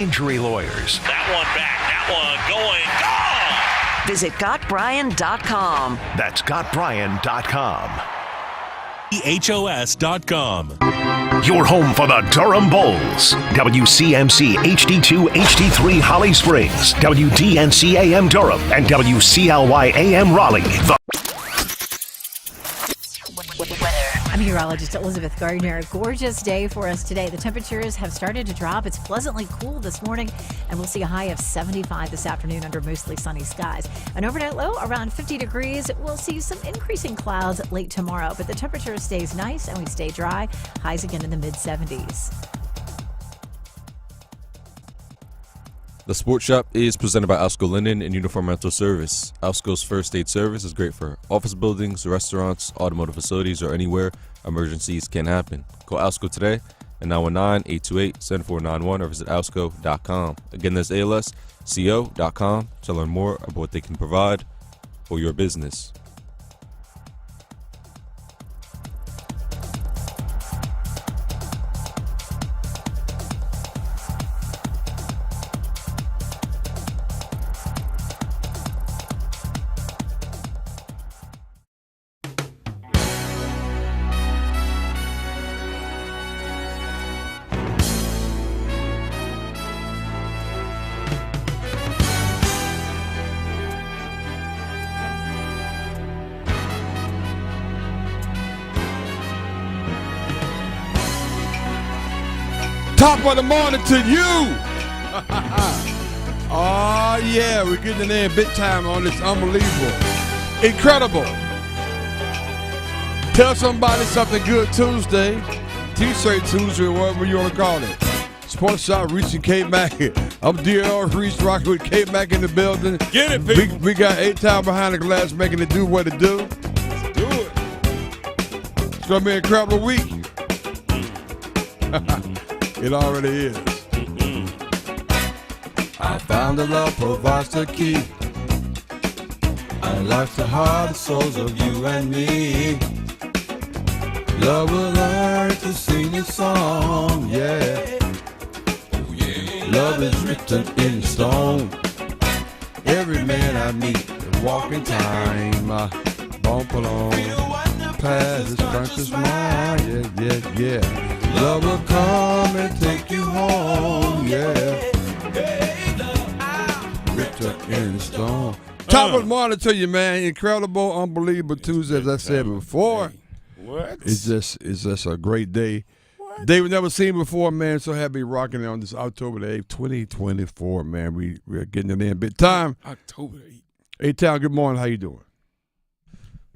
Injury lawyers. That one back, that one going, gone! Visit GotBrian.com. That's GotBrian.com. EHOS.com. Your home for the Durham Bulls. WCMC HD2, HD3 Holly Springs, WDNC AM Durham, and WCLY AM Raleigh. I'm meteorologist Elizabeth Gardner. Gorgeous day for us today. The temperatures have started to drop. It's pleasantly cool this morning, and we'll see a high of 75 this afternoon under mostly sunny skies. An overnight low around 50 degrees. We'll see some increasing clouds late tomorrow, but the temperature stays nice and we stay dry. Highs again in the mid-70s. The Sports Shop is presented by Alsco Linen and Uniform Rental Service. Alsco's first aid service is great for office buildings, restaurants, automotive facilities, or anywhere emergencies can happen. Call Alsco today at 919-828-7491 or visit alsco.com. Again, that's ALSCO.com to learn more about what they can provide for your business. Top of the morning to you. Oh, yeah, we're getting in there big time on this. Unbelievable. Incredible. Tell somebody something good Tuesday. T-shirt Tuesday, whatever you want to call it. Sports Shop, Reese and Kmac. I'm DL Reese, rocking with Kmac in the building. Get it, people. We got 8 time behind the glass making it do what it do. Let's do it. It's going to be an incredible week. It already is. I found the love provides the key. And life's the heart and souls of you and me. Love will learn to sing a song, yeah. Love is written in stone. Every man I meet, walk in time. Bump along, past his conscious mind, yeah. Love will come and take you home, yeah. Written in stone. Top of the morning to you, man. Incredible, unbelievable Tuesday, as I said before. What? It's just a great day. What? Day we've never seen before, man. So happy rocking it on this October the 8th, 2024, man. We're getting it in big time. October 8th. A-Town, good morning. How you doing?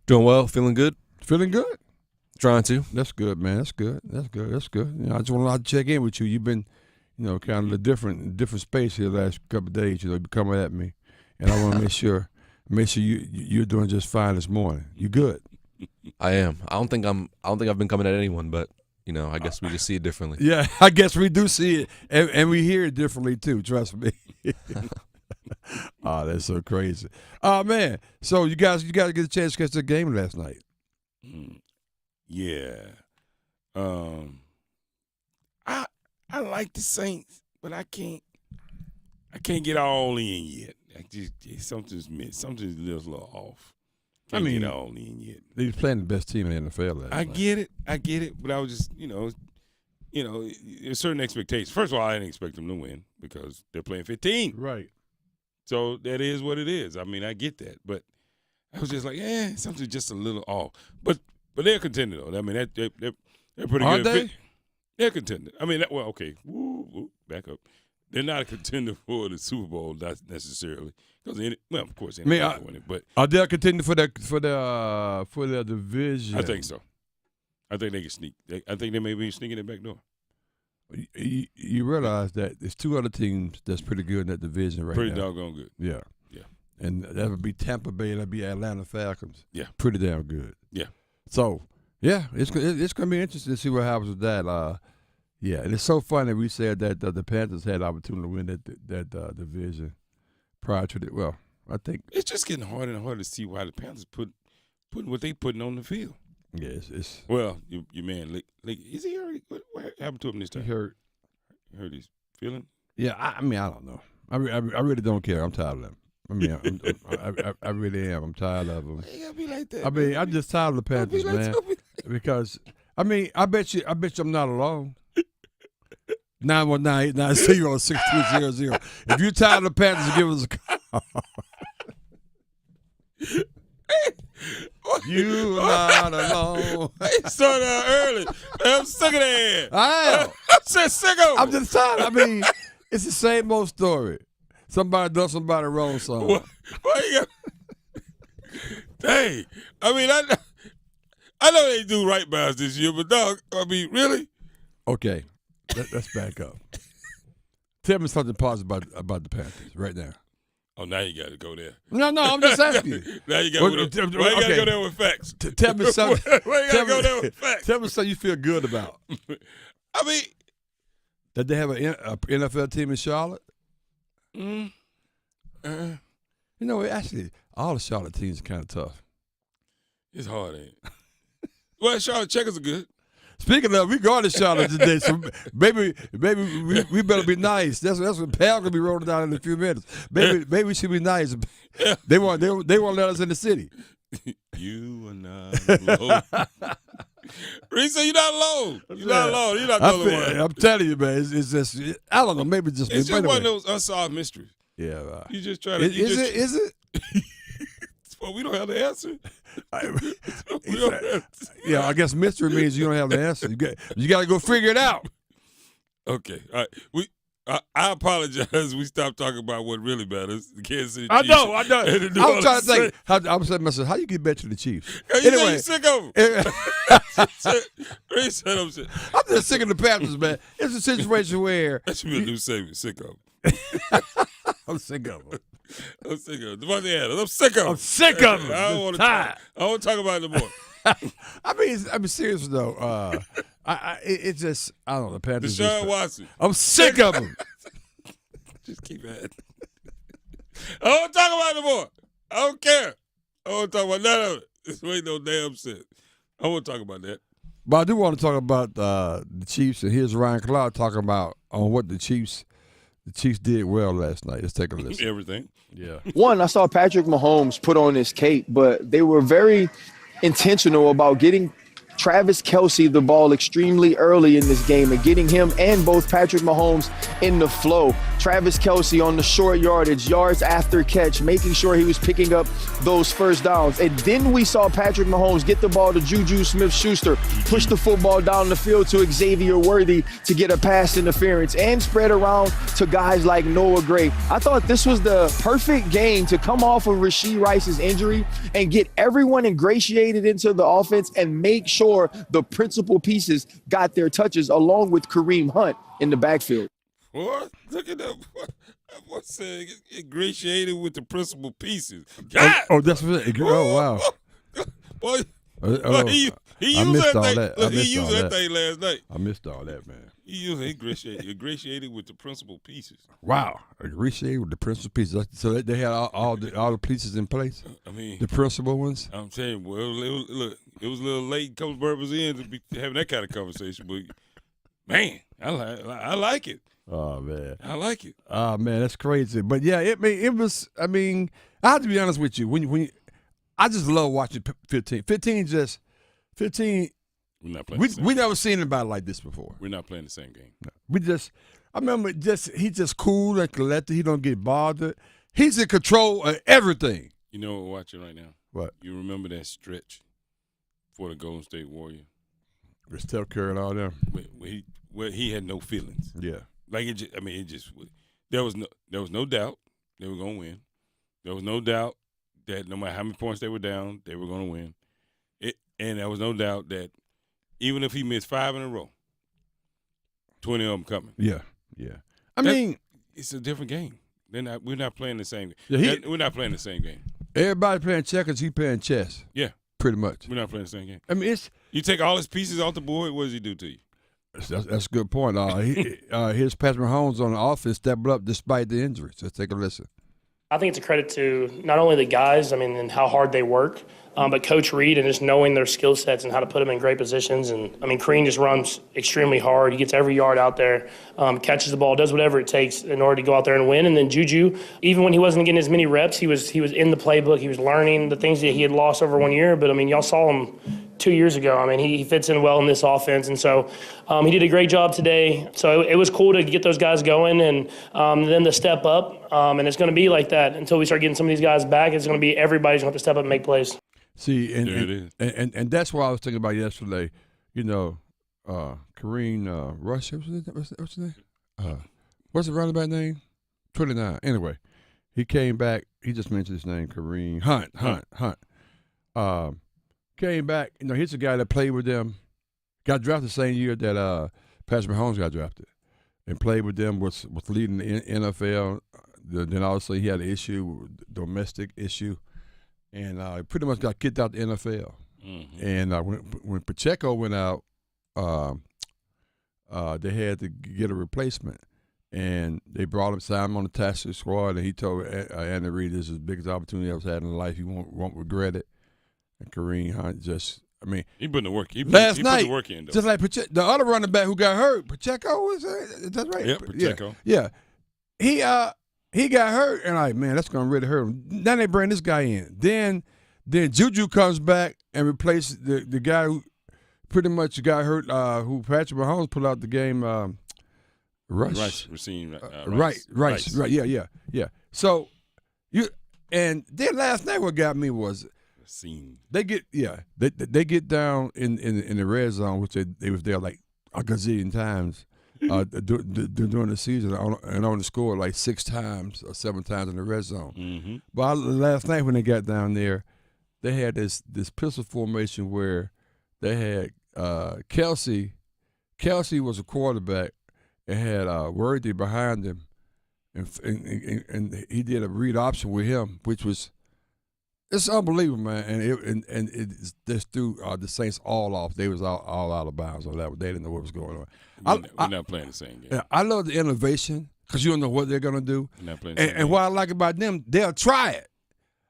Doing well, feeling good, Feeling good? trying to. That's good, man. That's good. You know, I just want to check in with you. You've been, kind of a different space here the last couple of days. You've been coming at me, and I want to make sure you're doing just fine this morning. You good? I am. I don't think I've been coming at anyone, but I guess we just see it differently. Yeah, I guess we do see it, and we hear it differently too. Trust me. Oh, that's so crazy. Oh man, so you guys get a chance to catch the game last night. Yeah. I like the Saints, but I can't get all in yet. Something's missed. Something's a little off. Can't get all in yet. They was playing the best team in the NFL last night. I get it, but I was just, there's certain expectations. First of all, I didn't expect them to win because they're playing 15. Right. So that is what it is. I mean, I get that, but I was just like, something's just a little off. But they're contender though. I mean, they're pretty Aren't good. they? They're contender. I mean, okay. Woo, back up. They're not a contender for the Super Bowl, not necessarily. Because, of course, they win it. But are they a contender for their division? I think so. I think they can sneak. I think they may be sneaking it back door. You realize that there's 2 other teams that's pretty good in that division right now. Pretty doggone good. Yeah. And that would be Tampa Bay and that would be Atlanta Falcons. Yeah. Pretty damn good. Yeah. So, yeah, it's going to be interesting to see what happens with that. Yeah, and it's so funny that we said that the Panthers had the opportunity to win that division prior to the. Well, I think it's just getting harder and harder to see why the Panthers putting what they putting on the field. Yeah, it's well, your man, like, is he hurt? What happened to him this time? He hurt his feeling. Yeah, I mean, I don't know. I really don't care. I'm tired of them. I mean, I really am. I'm tired of them. You gotta be like that. I mean, man. I'm just tired of the Panthers, man. Because I mean, I bet you I'm not alone. 919-890-6200. If you're tired of the Panthers, give us a call. You not alone. They started out early. Man, I'm sick of that. I am. I'm just sick of I'm just tired. I mean, it's the same old story. Somebody does somebody wrong song. Why you got? Dang. I mean, I know they do right by us this year, but dog, I mean, really? Okay, let's back up. Tell me something positive about the Panthers right now. Oh, now you got to go there. No, I'm just asking you. Now you got to go there with facts. Tell me something. Why you got to go there with facts? Tell me something you feel good about. I mean, that they have an NFL team in Charlotte. you know, actually, all the Charlotte teams are kind of tough. It's hard, ain't it? Well, Charlotte Checkers are good. Speaking of, we going to Charlotte today, so maybe we better be nice. That's what Pal's gonna be rolling down in a few minutes. Maybe we should be nice. Yeah. They won't let us in the city. You are not alone. Reese, you're not alone. You're not alone. You're not the only one. I'm telling you, man. It's just I don't know. Maybe just it's just one of those unsolved mysteries. Yeah. You just try to. Is it? Well, we don't have the answer. Yeah, I guess mystery means you don't have the answer. You got to go figure it out. Okay, all right. I apologize. We stopped talking about what really matters. The Kansas City I Chiefs. know. I was trying to think. I was saying myself, how you get back to the Chiefs? Anyway, you sick of them. I'm just sick of the Panthers, man. It's a situation where that should be a new segment. Sick of them. I'm sick of them. I'm sick of them. Devontae Adams. I'm sick of them. I'm sick of them. I don't want to talk about it no more. I mean serious though. It's just I don't know. The Panthers. Deshaun Watson. I'm sick of them. Just keep at it. I don't want to talk about it no more. I don't care. I don't want to talk about none of it. This ain't no damn sense. I want to talk about that. But I do want to talk about the Chiefs, and here's Ryan Cloud talking about on what the Chiefs did well last night. Let's take a listen. Everything. Yeah. One, I saw Patrick Mahomes put on his cape, but they were very intentional about getting Travis Kelce the ball extremely early in this game and getting him and both Patrick Mahomes in the flow. Travis Kelce on the short yardage, yards after catch, making sure he was picking up those first downs. And then we saw Patrick Mahomes get the ball to Juju Smith-Schuster, push the football down the field to Xavier Worthy to get a pass interference and spread around to guys like Noah Gray. I thought this was the perfect game to come off of Rashee Rice's injury and get everyone ingratiated into the offense and make sure the principal pieces got their touches along with Kareem Hunt in the backfield. What? Look at that. What's saying? Ingratiated with the principal pieces. God! Oh, that's what it. Oh, wow. Boy, he I used missed that all thing. that. Look, he used that thing last night. I missed all that, man. He used ingratiated with the principal pieces. Wow, ingratiated with the principal pieces. So they had all the pieces in place. I mean, the principal ones. I'm telling you, well, it was a little late, a couple bourbons in to be having that kind of conversation. But man, I like it. Oh man, I like it. Oh man, that's crazy. But yeah, it was. I mean, I have to be honest with you. When you, I just love watching 15. 15 just 15. We're not playing. We never seen anybody like this before. We're not playing the same game. No. I remember he's just cool and collected. He don't get bothered. He's in control of everything. You know what we're watching right now? What? You remember that stretch for the Golden State Warriors? With Steph Curry and all them. Where he had no feelings. Yeah. Like there was no doubt they were gonna win. There was no doubt that no matter how many points they were down, they were gonna win. And there was no doubt that even if he missed 5 in a row, 20 of them coming. Yeah, yeah. I mean, it's a different game. We're not playing the same. Yeah, we're not playing the same game. Everybody playing checkers, he playing chess. Yeah, pretty much. We're not playing the same game. I mean, you take all his pieces off the board. What does he do to you? That's a good point. Here's Patrick Mahomes on the offense, stepped up despite the injuries. Let's take a listen. I think it's a credit to not only the guys, and how hard they work, But Coach Reed and just knowing their skill sets and how to put them in great positions. And, I mean, Kareem just runs extremely hard. He gets every yard out there, catches the ball, does whatever it takes in order to go out there and win. And then Juju, even when he wasn't getting as many reps, he was in the playbook. He was learning the things that he had lost over 1 year. But, I mean, y'all saw him 2 years ago. I mean, he fits in well in this offense. And so he did a great job today. So it was cool to get those guys going and then to step up. And it's going to be like that until we start getting some of these guys back. It's going to be everybody's going to have to step up and make plays. See, and that's what I was thinking about yesterday. You know, Kareem Rush, what's his name? What's the running back name? 29. Anyway, he came back. He just mentioned his name, Kareem Hunt. Came back. You know, he's a guy that played with them. Got drafted the same year that Patrick Mahomes got drafted, and played with them. Was leading the NFL. Then obviously he had an issue, domestic issue. And pretty much got kicked out the NFL. Mm-hmm. And when Pacheco went out, they had to get a replacement. And they brought him, signed him on the task squad, and he told Andy Reid, this is the biggest opportunity I've had in life. He won't regret it. And Kareem Hunt he put the work. Last night, put the work in, though. just like the other running back who got hurt, Pacheco, is that right? Yep, Pacheco. Yeah. He got hurt, and man, that's gonna really hurt him. Then they bring this guy in. Then Juju comes back and replaces the guy who pretty much got hurt. Who Patrick Mahomes put out the game. Rice. Rice. Right. Yeah. So and then last night what got me was they get down in the red zone, which they was there like a gazillion times. During the season, and only scored like 6 times or 7 times in the red zone. Mm-hmm. But last night when they got down there, they had this pistol formation where they had Kelsey. Kelsey was a quarterback and had Worthy behind him, and he did a read option with him, which was it's unbelievable, man. And it just threw the Saints all off. They was all out of bounds on that. They didn't know what was going on. We're not playing the same game. I love the innovation because you don't know what they're gonna do. And what I like about them, they'll try it.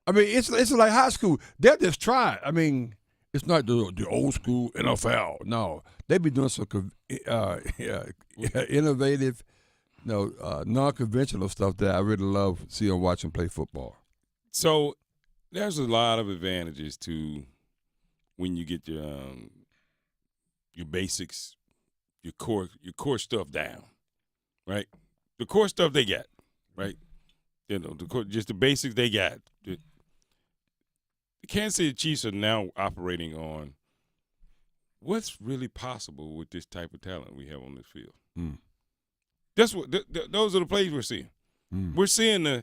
I mean, it's like high school. They'll just try it. I mean, it's not the old school NFL. No, they be doing some innovative, non-conventional stuff that I really love seeing watching play football. So there's a lot of advantages to when you get your basics, your core stuff down, right? The core stuff they got, right? You know, just the basics they got. The Kansas City Chiefs are now operating on what's really possible with this type of talent we have on this field. Mm. That's what those are the plays we're seeing. Mm. We're seeing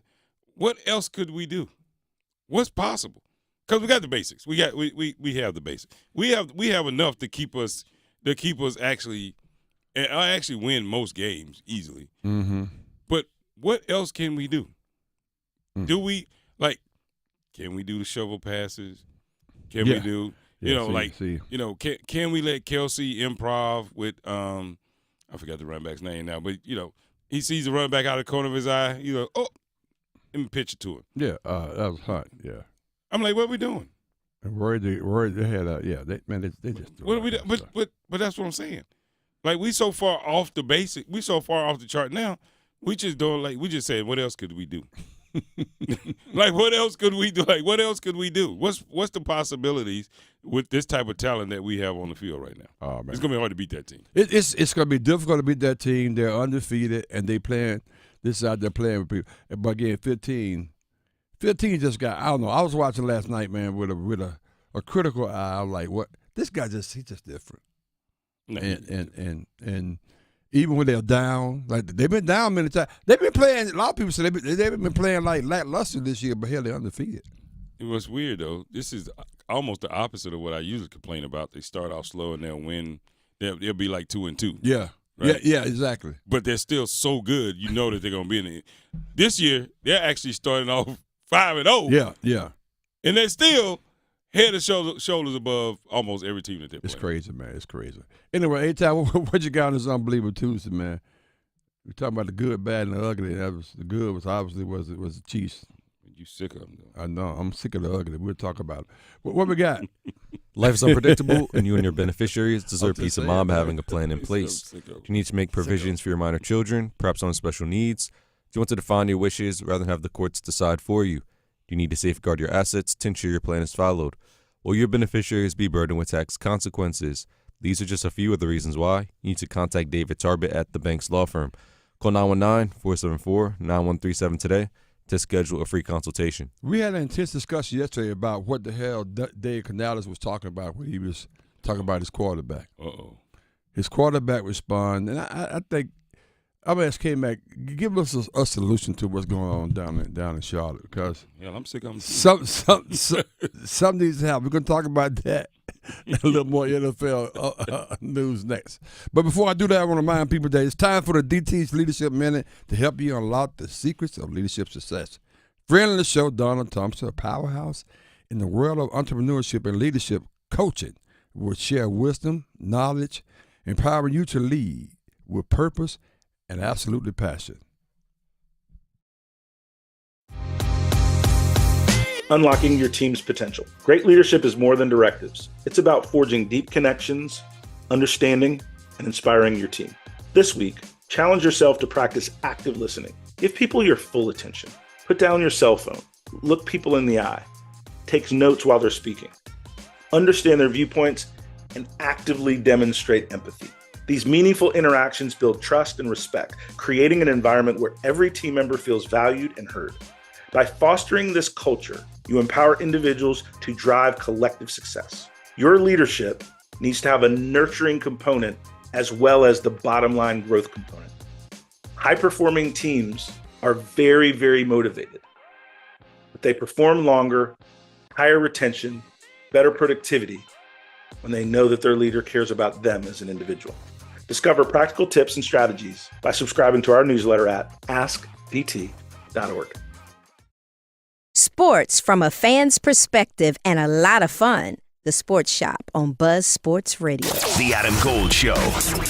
what else could we do? What's possible? Because we got the basics. We have the basics. We have enough to keep us actually, and I actually win most games easily. Mm-hmm. But what else can we do? Mm. Do we can we do the shovel passes? Can we do can we let Kelsey improv with I forgot the running back's name now, but he sees the running back out of the corner of his eye. Let me pitch it to him. Yeah, that was hot. Yeah, I'm like, what are we doing? And they had they just. What are we doing? But that's what I'm saying. Like we so far off the basic, we so far off the chart now. We just don't we just saying, what else could we do? What else could we do? What else could we do? What's the possibilities with this type of talent that we have on the field right now? Oh man, it's gonna be hard to beat that team. It's gonna be difficult to beat that team. They're undefeated and they playing. This is out there playing with people. But again, 15 just got. I don't know. I was watching last night, man, with a critical eye. I was like, what? This guy he's just different. No. And even when they're down, they've been down many times. They've been playing. A lot of people say they've been playing like lackluster this year, but hell, they're undefeated. It was weird though. This is almost the opposite of what I usually complain about. They start off slow and they'll win. They'll be like 2-2. Yeah. Right? Yeah, exactly. But they're still so good, you know that they're going to be in it. This year, they're actually starting off 5-0. Yeah. And they're still head and shoulders above almost every team that they're playing. It's crazy, man. It's crazy. Anyway, A-Time, what you got on this Unbelievable Tuesday, man? We're talking about the good, bad, and the ugly. The good was obviously was the Chiefs. You sick of them, though. I know. I'm sick of the ugly. We'll talk about it. What we got? Life is unpredictable, and you and your beneficiaries deserve peace of mind by having a plan in place. You need to make provisions for your minor children, perhaps on special needs. Do you want to define your wishes rather than have the courts decide for you? Do you need to safeguard your assets to ensure your plan is followed? Will your beneficiaries be burdened with tax consequences? These are just a few of the reasons why you need to contact David Tarbett at the Banks Law Firm. Call 919-474-9137 today to schedule a free consultation. We had an intense discussion yesterday about what the hell Dave Canales was talking about when he was talking about his quarterback. Uh-oh. His quarterback responded, and I think I'm going to ask Kmac, give us a solution to what's going on down in Charlotte, because I'm sick of them. Something needs to happen. We're going to talk about that a little more NFL news next. But before I do that, I want to remind people that it's time for the DT's Leadership Minute to help you unlock the secrets of leadership success. Friend of the show, Donna Thompson, a powerhouse in the world of entrepreneurship and leadership coaching, will share wisdom, knowledge, empowering you to lead with purpose and absolutely passion. Unlocking your team's potential. Great leadership is more than directives. It's about forging deep connections, understanding, and inspiring your team. This week, challenge yourself to practice active listening. Give people your full attention. Put down your cell phone. Look people in the eye. Take notes while they're speaking. Understand their viewpoints and actively demonstrate empathy. These meaningful interactions build trust and respect, creating an environment where every team member feels valued and heard. By fostering this culture, you empower individuals to drive collective success. Your leadership needs to have a nurturing component as well as the bottom line growth component. High-performing teams are very, very motivated, but they perform longer, higher retention, better productivity when they know that their leader cares about them as an individual. Discover practical tips and strategies by subscribing to our newsletter at askdt.org. Sports from a fan's perspective and a lot of fun. The Sports Shop on Buzz Sports Radio. The Adam Gold Show.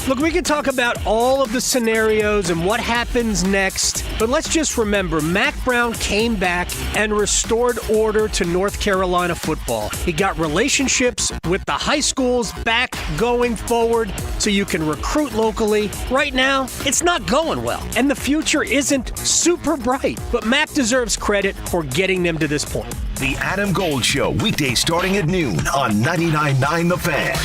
Look, we can talk about all of the scenarios and what happens next, but let's just remember, Mac Brown came back and restored order to North Carolina football. He got relationships with the high schools back going forward so you can recruit locally. Right now, it's not going well, and the future isn't super bright, but Mac deserves credit for getting them to this point. The Adam Gold Show, weekdays starting at noon on 99.9 The Fan.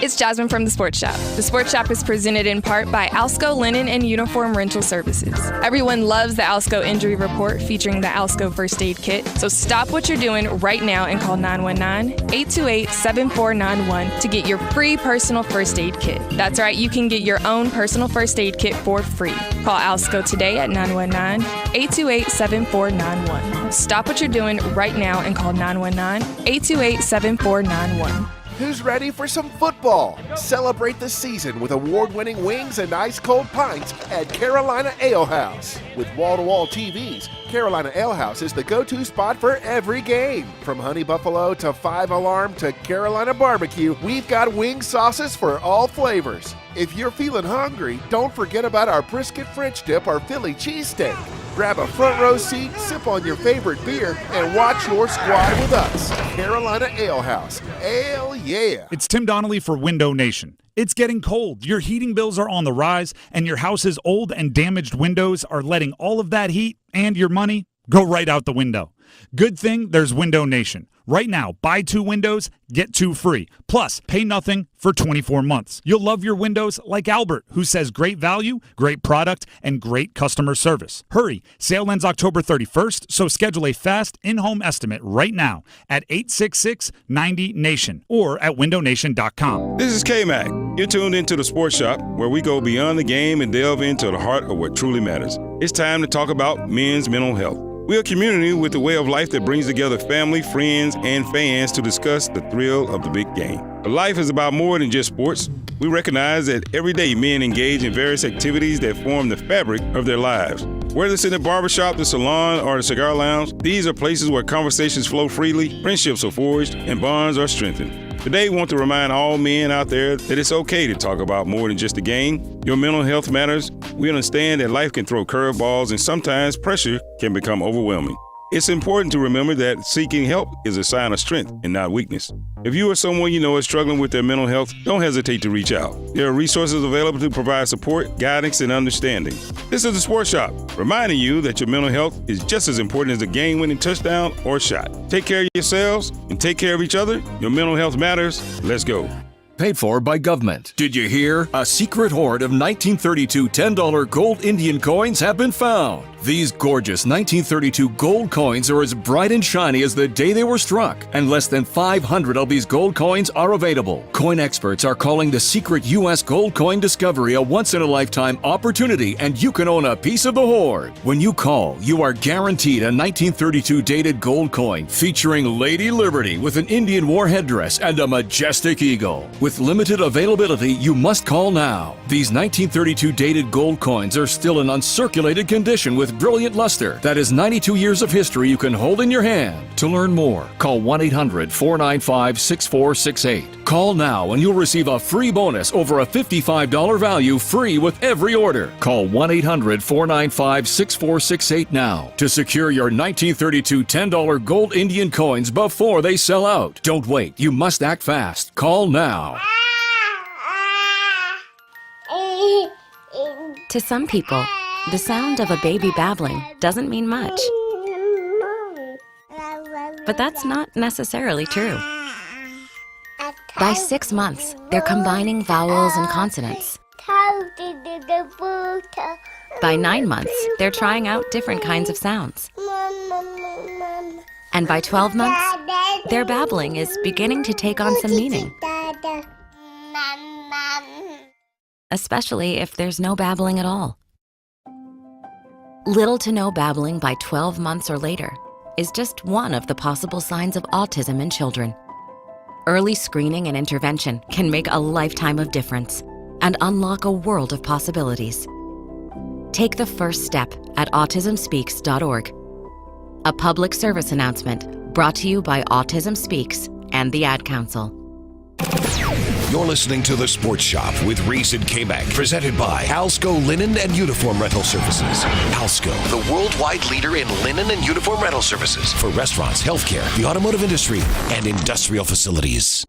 It's Jasmine from The Sports Shop. The Sports Shop is presented in part by Alsco Linen and Uniform Rental Services. Everyone loves the Alsco Injury Report featuring the Alsco First Aid Kit. So stop what you're doing right now and call 919-828-7491 to get your free personal first aid kit. That's right, you can get your own personal first aid kit for free. Call Alsco today at 919-828-7491. Stop what you're doing right now and call 919-828-7491. Who's ready for some football? Celebrate the season with award-winning wings and ice-cold pints at Carolina Ale House. With wall-to-wall TVs, Carolina Ale House is the go-to spot for every game. From Honey Buffalo to 5 Alarm to Carolina Barbecue, we've got wing sauces for all flavors. If you're feeling hungry, don't forget about our brisket French dip or Philly cheesesteak. Grab a front row seat, sip on your favorite beer, and watch your squad with us. Carolina Ale House. Ale yeah. It's Tim Donnelly for Window Nation. It's getting cold. Your heating bills are on the rise, and your house's old and damaged windows are letting all of that heat and your money go right out the window. Good thing there's Window Nation. Right now, buy 2 windows, get 2 free. Plus, pay nothing for 24 months. You'll love your windows like Albert, who says great value, great product, and great customer service. Hurry, sale ends October 31st, so schedule a fast in-home estimate right now at 866-90-NATION or at windownation.com. This is Kmac. You're tuned into The Sports Shop, where we go beyond the game and delve into the heart of what truly matters. It's time to talk about men's mental health. We're a community with a way of life that brings together family, friends, and fans to discuss the thrill of the big game. But life is about more than just sports. We recognize that every day men engage in various activities that form the fabric of their lives. Whether it's in the barbershop, the salon, or the cigar lounge, these are places where conversations flow freely, friendships are forged, and bonds are strengthened. Today, we want to remind all men out there that it's okay to talk about more than just the game. Your mental health matters, we understand that life can throw curveballs and sometimes pressure can become overwhelming. It's important to remember that seeking help is a sign of strength and not weakness. If you or someone you know is struggling with their mental health, don't hesitate to reach out. There are resources available to provide support, guidance, and understanding. This is the Sports Shop, reminding you that your mental health is just as important as a game-winning touchdown or shot. Take care of yourselves and take care of each other. Your mental health matters. Let's go. Paid for by government. Did you hear? A secret hoard of 1932 $10 gold Indian coins have been found. These gorgeous 1932 gold coins are as bright and shiny as the day they were struck, and less than 500 of these gold coins are available. Coin experts are calling the secret U.S. gold coin discovery a once-in-a-lifetime opportunity, and you can own a piece of the hoard. When you call, you are guaranteed a 1932 dated gold coin featuring Lady Liberty with an Indian war headdress and a majestic eagle. With limited availability, you must call now. These 1932 dated gold coins are still in uncirculated condition with brilliant luster. That is 92 years of history you can hold in your hand. To learn more, call 1-800-495-6468. Call now and you'll receive a free bonus over a $55 value free with every order. Call 1-800-495-6468 now to secure your 1932 $10 gold Indian coins before they sell out. Don't wait. You must act fast. Call now. To some people, the sound of a baby babbling doesn't mean much. But that's not necessarily true. By 6 months, they're combining vowels and consonants. By 9 months, they're trying out different kinds of sounds. And by 12 months, their babbling is beginning to take on some meaning. Especially if there's no babbling at all. Little to no babbling by 12 months or later is just one of the possible signs of autism in children. Early screening and intervention can make a lifetime of difference and unlock a world of possibilities. Take the first step at autismspeaks.org. A public service announcement brought to you by Autism Speaks and the Ad Council. You're listening to The Sports Shop with Reese and Kmac, presented by Alsco Linen and Uniform Rental Services. Alsco, the worldwide leader in linen and uniform rental services for restaurants, healthcare, the automotive industry, and industrial facilities.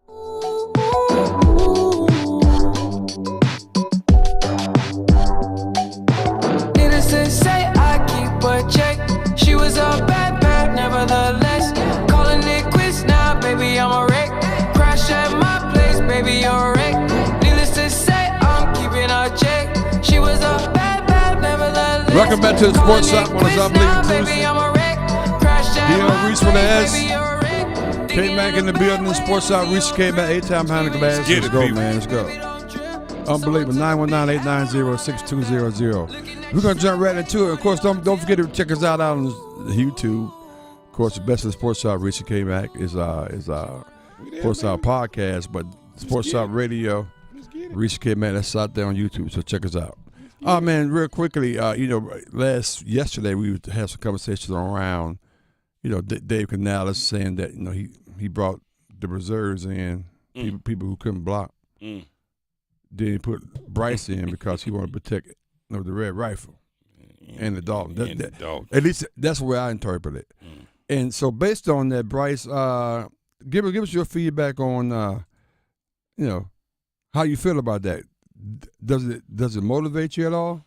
Needless to say, I keep a check. She was a bad, nevertheless. Calling it quits now, baby, I'm a wreck. Crash at my baby, you're a wreck. Needless to say, I'm keeping a check. She was a bad, nevertheless. Welcome back to the Sports Shop on this unbelievable Tuesday. Reese with the S. Kmac in the building, the Sports Shop. Reese Kmac, 8-time behind the glass. Let's go, man. Let's go. Unbelievable. 919-890-6200. We're going to jump right into it. Of course, don't forget to check us out on YouTube. Of course, the best of the Sports Shop, Reese Kmac, is Sports Shop podcast, but Sports Shop Radio, Reese Kmac, that's out there on YouTube, so check us out. Oh man, real quickly, yesterday we had some conversations around, Dave Canales saying that he brought the reserves in, people who couldn't block. Then he put Bryce in because he wanted to protect the red rifle and the dog. At least that's the way I interpret it. And so based on that, Bryce, give us your feedback on how you feel about that. Does it motivate you at all?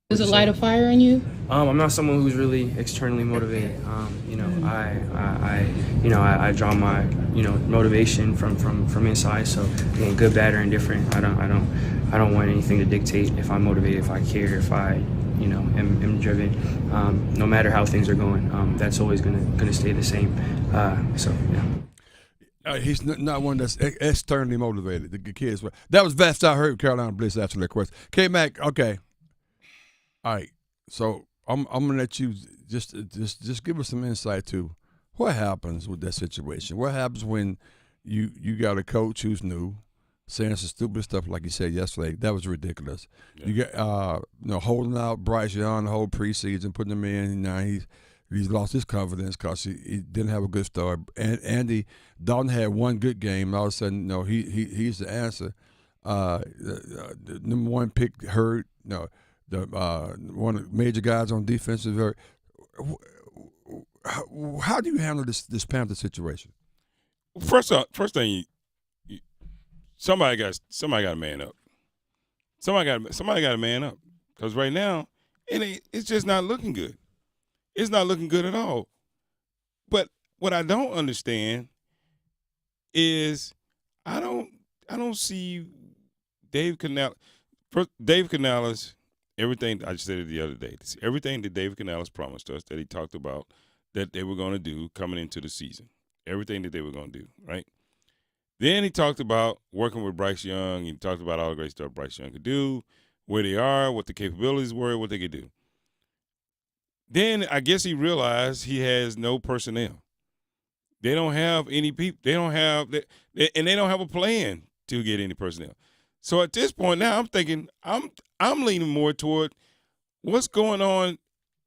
Does it light a fire in you? I'm not someone who's really externally motivated. I draw my motivation from inside. So again, good, bad, or indifferent. I don't want anything to dictate if I'm motivated, if I care, if I am driven. No matter how things are going, that's always gonna stay the same. He's not one that's externally motivated. The kids. That was best I heard Carolina Blitz after that question. K-Mac, okay. All right. So I'm gonna let you just give us some insight to what happens with that situation. What happens when you got a coach who's new, saying some stupid stuff like you said yesterday. That was ridiculous. Yeah. You got holding out Bryce Young the whole preseason, putting him in. Now he's lost his confidence because he didn't have a good start. And Andy Dalton had one good game. All of a sudden, he's the answer. the number one pick hurt. No, the one of the major guys on defense is hurt. How do you handle this Panther situation? First thing, somebody got to man up. Somebody got to man up, because right now it's just not looking good. It's not looking good at all. But what I don't understand is I don't see Dave Canales. Dave Canales, everything I said it the other day. Everything that Dave Canales promised us that he talked about that they were going to do coming into the season. Everything that they were going to do, right? Then he talked about working with Bryce Young. He talked about all the great stuff Bryce Young could do, where they are, what the capabilities were, what they could do. Then I guess he realized he has no personnel. They don't have any people. They don't have a plan to get any personnel. So at this point now, I'm thinking I'm leaning more toward what's going on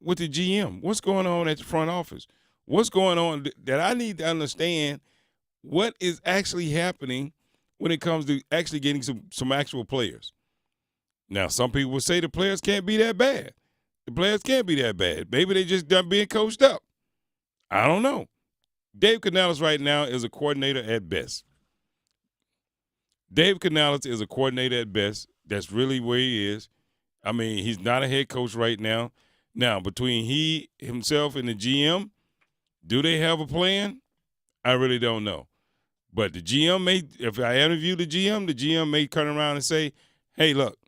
with the GM. What's going on at the front office? What's going on that I need to understand what is actually happening when it comes to actually getting some actual players. Now, some people will say the players can't be that bad. The players can't be that bad. Maybe they just done being coached up. I don't know. Dave Canales right now is a coordinator at best. Dave Canales is a coordinator at best. That's really where he is. I mean, he's not a head coach right now. Now, between himself and the GM, do they have a plan? I really don't know. But the GM may, if I interview the GM may turn around and say, hey, look,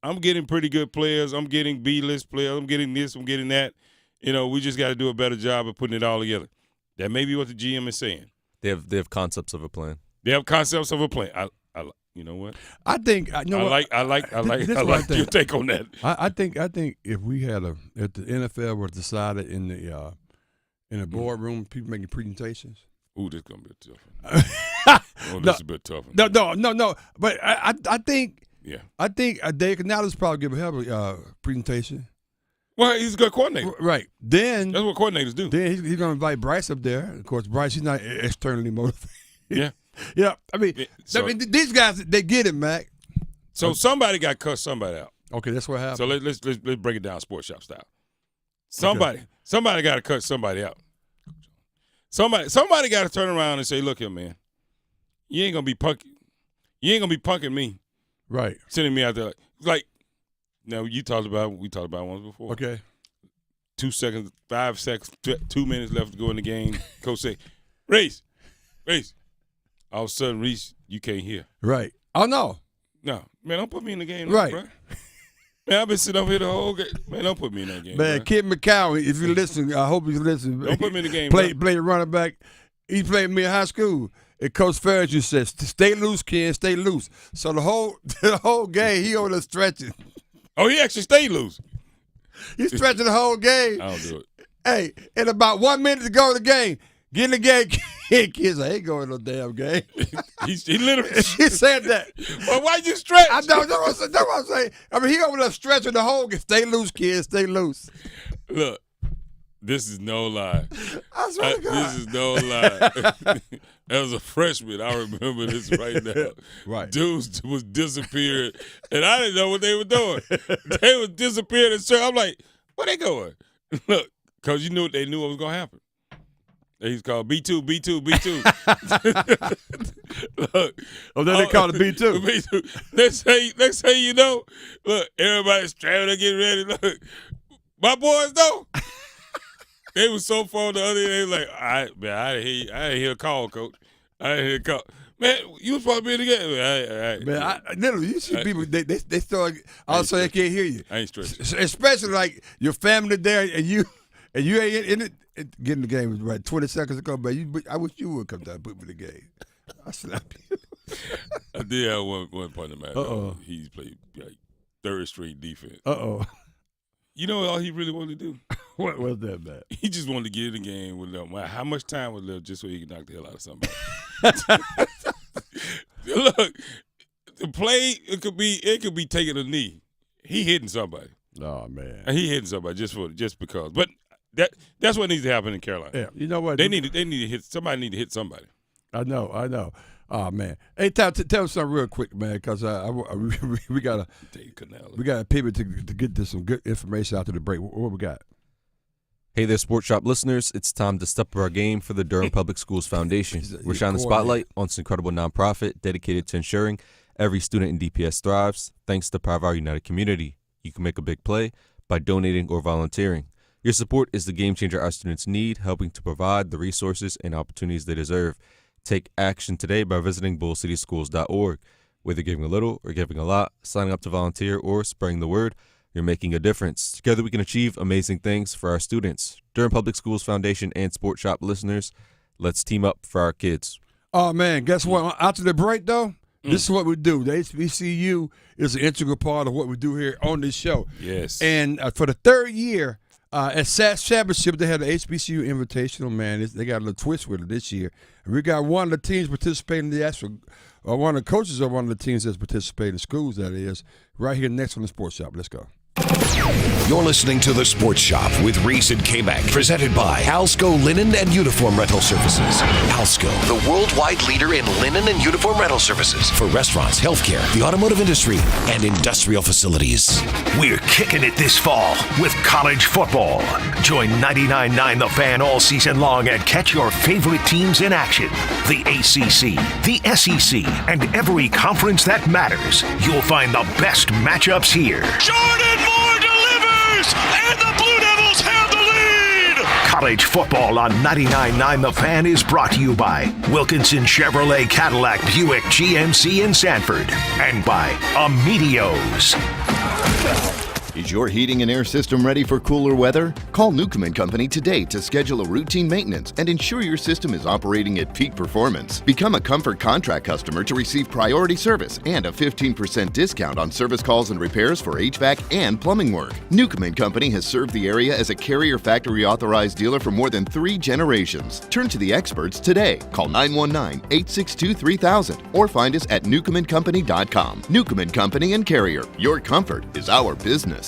I'm getting pretty good players. I'm getting B-list players. I'm getting this. I'm getting that. We just got to do a better job of putting it all together. That may be what the GM is saying. They have concepts of a plan. They have concepts of a plan. You know what? I think I like your take on that. I think if the NFL was decided in the boardroom, people making presentations. Ooh, this is gonna be a tough one. This is a bit tough. No. But I think. Yeah. I think Dave Canales probably give a hell of a presentation. Well, he's a good coordinator. Right. Then that's what coordinators do. Then he's going to invite Bryce up there. Of course, Bryce, he's not externally motivated. Yeah. Yeah. I mean, these guys, they get it, Mac. So somebody got to cut somebody out. Okay, that's what happened. So let's break it down sports shop style. Somebody got to cut somebody out. Somebody got to turn around and say, look here, man, you ain't gonna be punking me. Right. Sending me out there. Like, now we talked about once before. Okay. 2 seconds, 5 seconds, 2 minutes left to go in the game. Coach say, Reese. All of a sudden, Reese, you can't hear. Right. Oh, no. No. Man, don't put me in the game. Right. Bro. Man, I've been sitting up here the whole game. Man, don't put me in that game. Man, Kmac, if you listen, I hope you listen. Don't put me in the game. Play running back. He played me in high school. And Coach Ferris just said, stay loose, kid, stay loose. So the whole game, he over there stretching. Oh, he actually stayed loose. He's stretching the whole game. I don't do it. Hey, in about 1 minute to go in the game, get in the game. Kids, I ain't going no damn game. he literally. He said that. Well, why you stretch? I know. That's what I'm saying. I mean, he over there stretching the whole game. Stay loose, kids, stay loose. Look. This is no lie. I swear to God. This is no lie. As a freshman, I remember this right now. Right. Dudes was disappearing, and I didn't know what they were doing. They was disappearing. And I'm like, where they going? Look, because they knew what was going to happen. He's called B2. Look. Oh, then they called it B2. B2. Next thing you know, look, everybody's trying to get ready. Look, my boys though. They was so far the other end. They was like, all right, man, I didn't hear a call, coach. I didn't hear a call. Man, you was supposed to be in the game. All right. Man, I literally, you see people, they start, all of a sudden they can't hear you. I ain't stressing. Especially like your family there and you ain't in it. Getting the game was right 20 seconds ago, man. I wish you would come down and put me in the game. I slap you. I did have one partner, man. Uh-oh. He played like third string defense. Uh-oh. You know all he really wanted to do? What was that, man? He just wanted to get in the game with them. How much time was left just so he could knock the hell out of somebody? Look, the play, it could be taking a knee. He hitting somebody. Oh, man. And he hitting somebody just because. But that's what needs to happen in Carolina. Yeah, you know what? They need to hit. Somebody need to hit somebody. I know. Oh man! Hey, tell us something real quick, man, because we gotta pivot to get this some good information out to the break. What we got? Hey there, Sports Shop listeners. It's time to step up our game for the Durham Public Schools Foundation. We're shining the spotlight on this incredible nonprofit dedicated to ensuring every student in DPS thrives. Thanks to the power of our united community, you can make a big play by donating or volunteering. Your support is the game changer our students need, helping to provide the resources and opportunities they deserve. Take action today by visiting bullcityschools.org. Whether giving a little or giving a lot, signing up to volunteer, or spreading the word, you're making a difference. Together we can achieve amazing things for our students. Durham Public Schools Foundation and Sports Shop listeners, let's team up for our kids. Oh, man, guess what? After the break, though, this is what we do. The HBCU is an integral part of what we do here on this show. Yes. And for the third year, at SAS Championship, they had the HBCU Invitational, man. They got a little twist with it this year. And we got one of the teams participating in the actual, one of the coaches of one of the teams that's participating in schools, that is, right here next on the Sports Shop. Let's go. You're listening to The Sports Shop with Reese and Kmac, presented by Alsco Linen and Uniform Rental Services. Alsco, the worldwide leader in linen and uniform rental services for restaurants, healthcare, the automotive industry, and industrial facilities. We're kicking it this fall with college football. Join 99.9 The Fan all season long and catch your favorite teams in action. The ACC, the SEC, and every conference that matters. You'll find the best matchups here. Jordan Moore delivers, and the Blue Devils have the lead! College football on 99.9 The Fan is brought to you by Wilkinson Chevrolet Cadillac Buick GMC in Sanford and by Amedios. Is your heating and air system ready for cooler weather? Call Newcomb & Company today to schedule a routine maintenance and ensure your system is operating at peak performance. Become a Comfort Contract customer to receive priority service and a 15% discount on service calls and repairs for HVAC and plumbing work. Newcomb & Company has served the area as a Carrier Factory authorized dealer for more than 3 generations. Turn to the experts today. Call 919-862-3000 or find us at newcombandcompany.com. Newcomb & Company and Carrier. Your comfort is our business.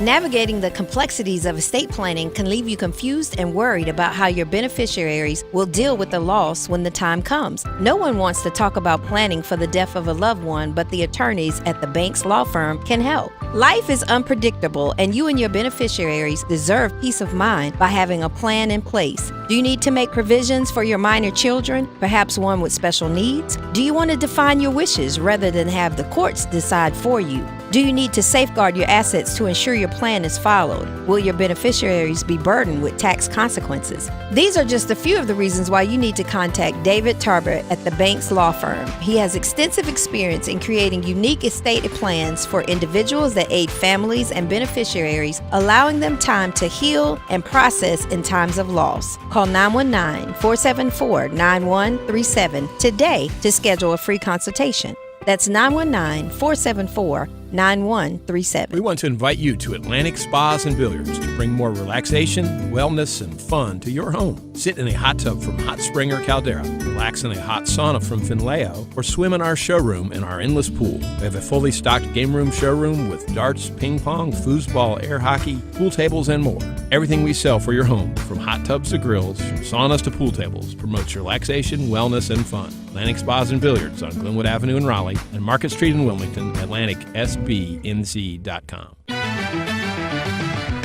Navigating the complexities of estate planning can leave you confused and worried about how your beneficiaries will deal with the loss when the time comes. No one wants to talk about planning for the death of a loved one, but the attorneys at the Banks Law Firm can help. Life is unpredictable, and you and your beneficiaries deserve peace of mind by having a plan in place. Do you need to make provisions for your minor children, perhaps one with special needs? Do you want to define your wishes rather than have the courts decide for you? Do you need to safeguard your assets to ensure your plan is followed? Will your beneficiaries be burdened with tax consequences? These are just a few of the reasons why you need to contact David Tarbert at the Banks Law Firm. He has extensive experience in creating unique estate plans for individuals that aid families and beneficiaries, allowing them time to heal and process in times of loss. Call 919-474-9137 today to schedule a free consultation. That's 919-474-9137. We want to invite you to Atlantic Spas and Billiards to bring more relaxation, wellness, and fun to your home. Sit in a hot tub from Hot Spring or Caldera, relax in a hot sauna from Finleo, or swim in our showroom in our endless pool. We have a fully stocked game room showroom with darts, ping pong, foosball, air hockey, pool tables, and more. Everything we sell for your home, from hot tubs to grills, from saunas to pool tables, promotes relaxation, wellness, and fun. Atlantic Spas and Billiards on Glenwood Avenue in Raleigh and Market Street in Wilmington, AtlanticSBNC.com.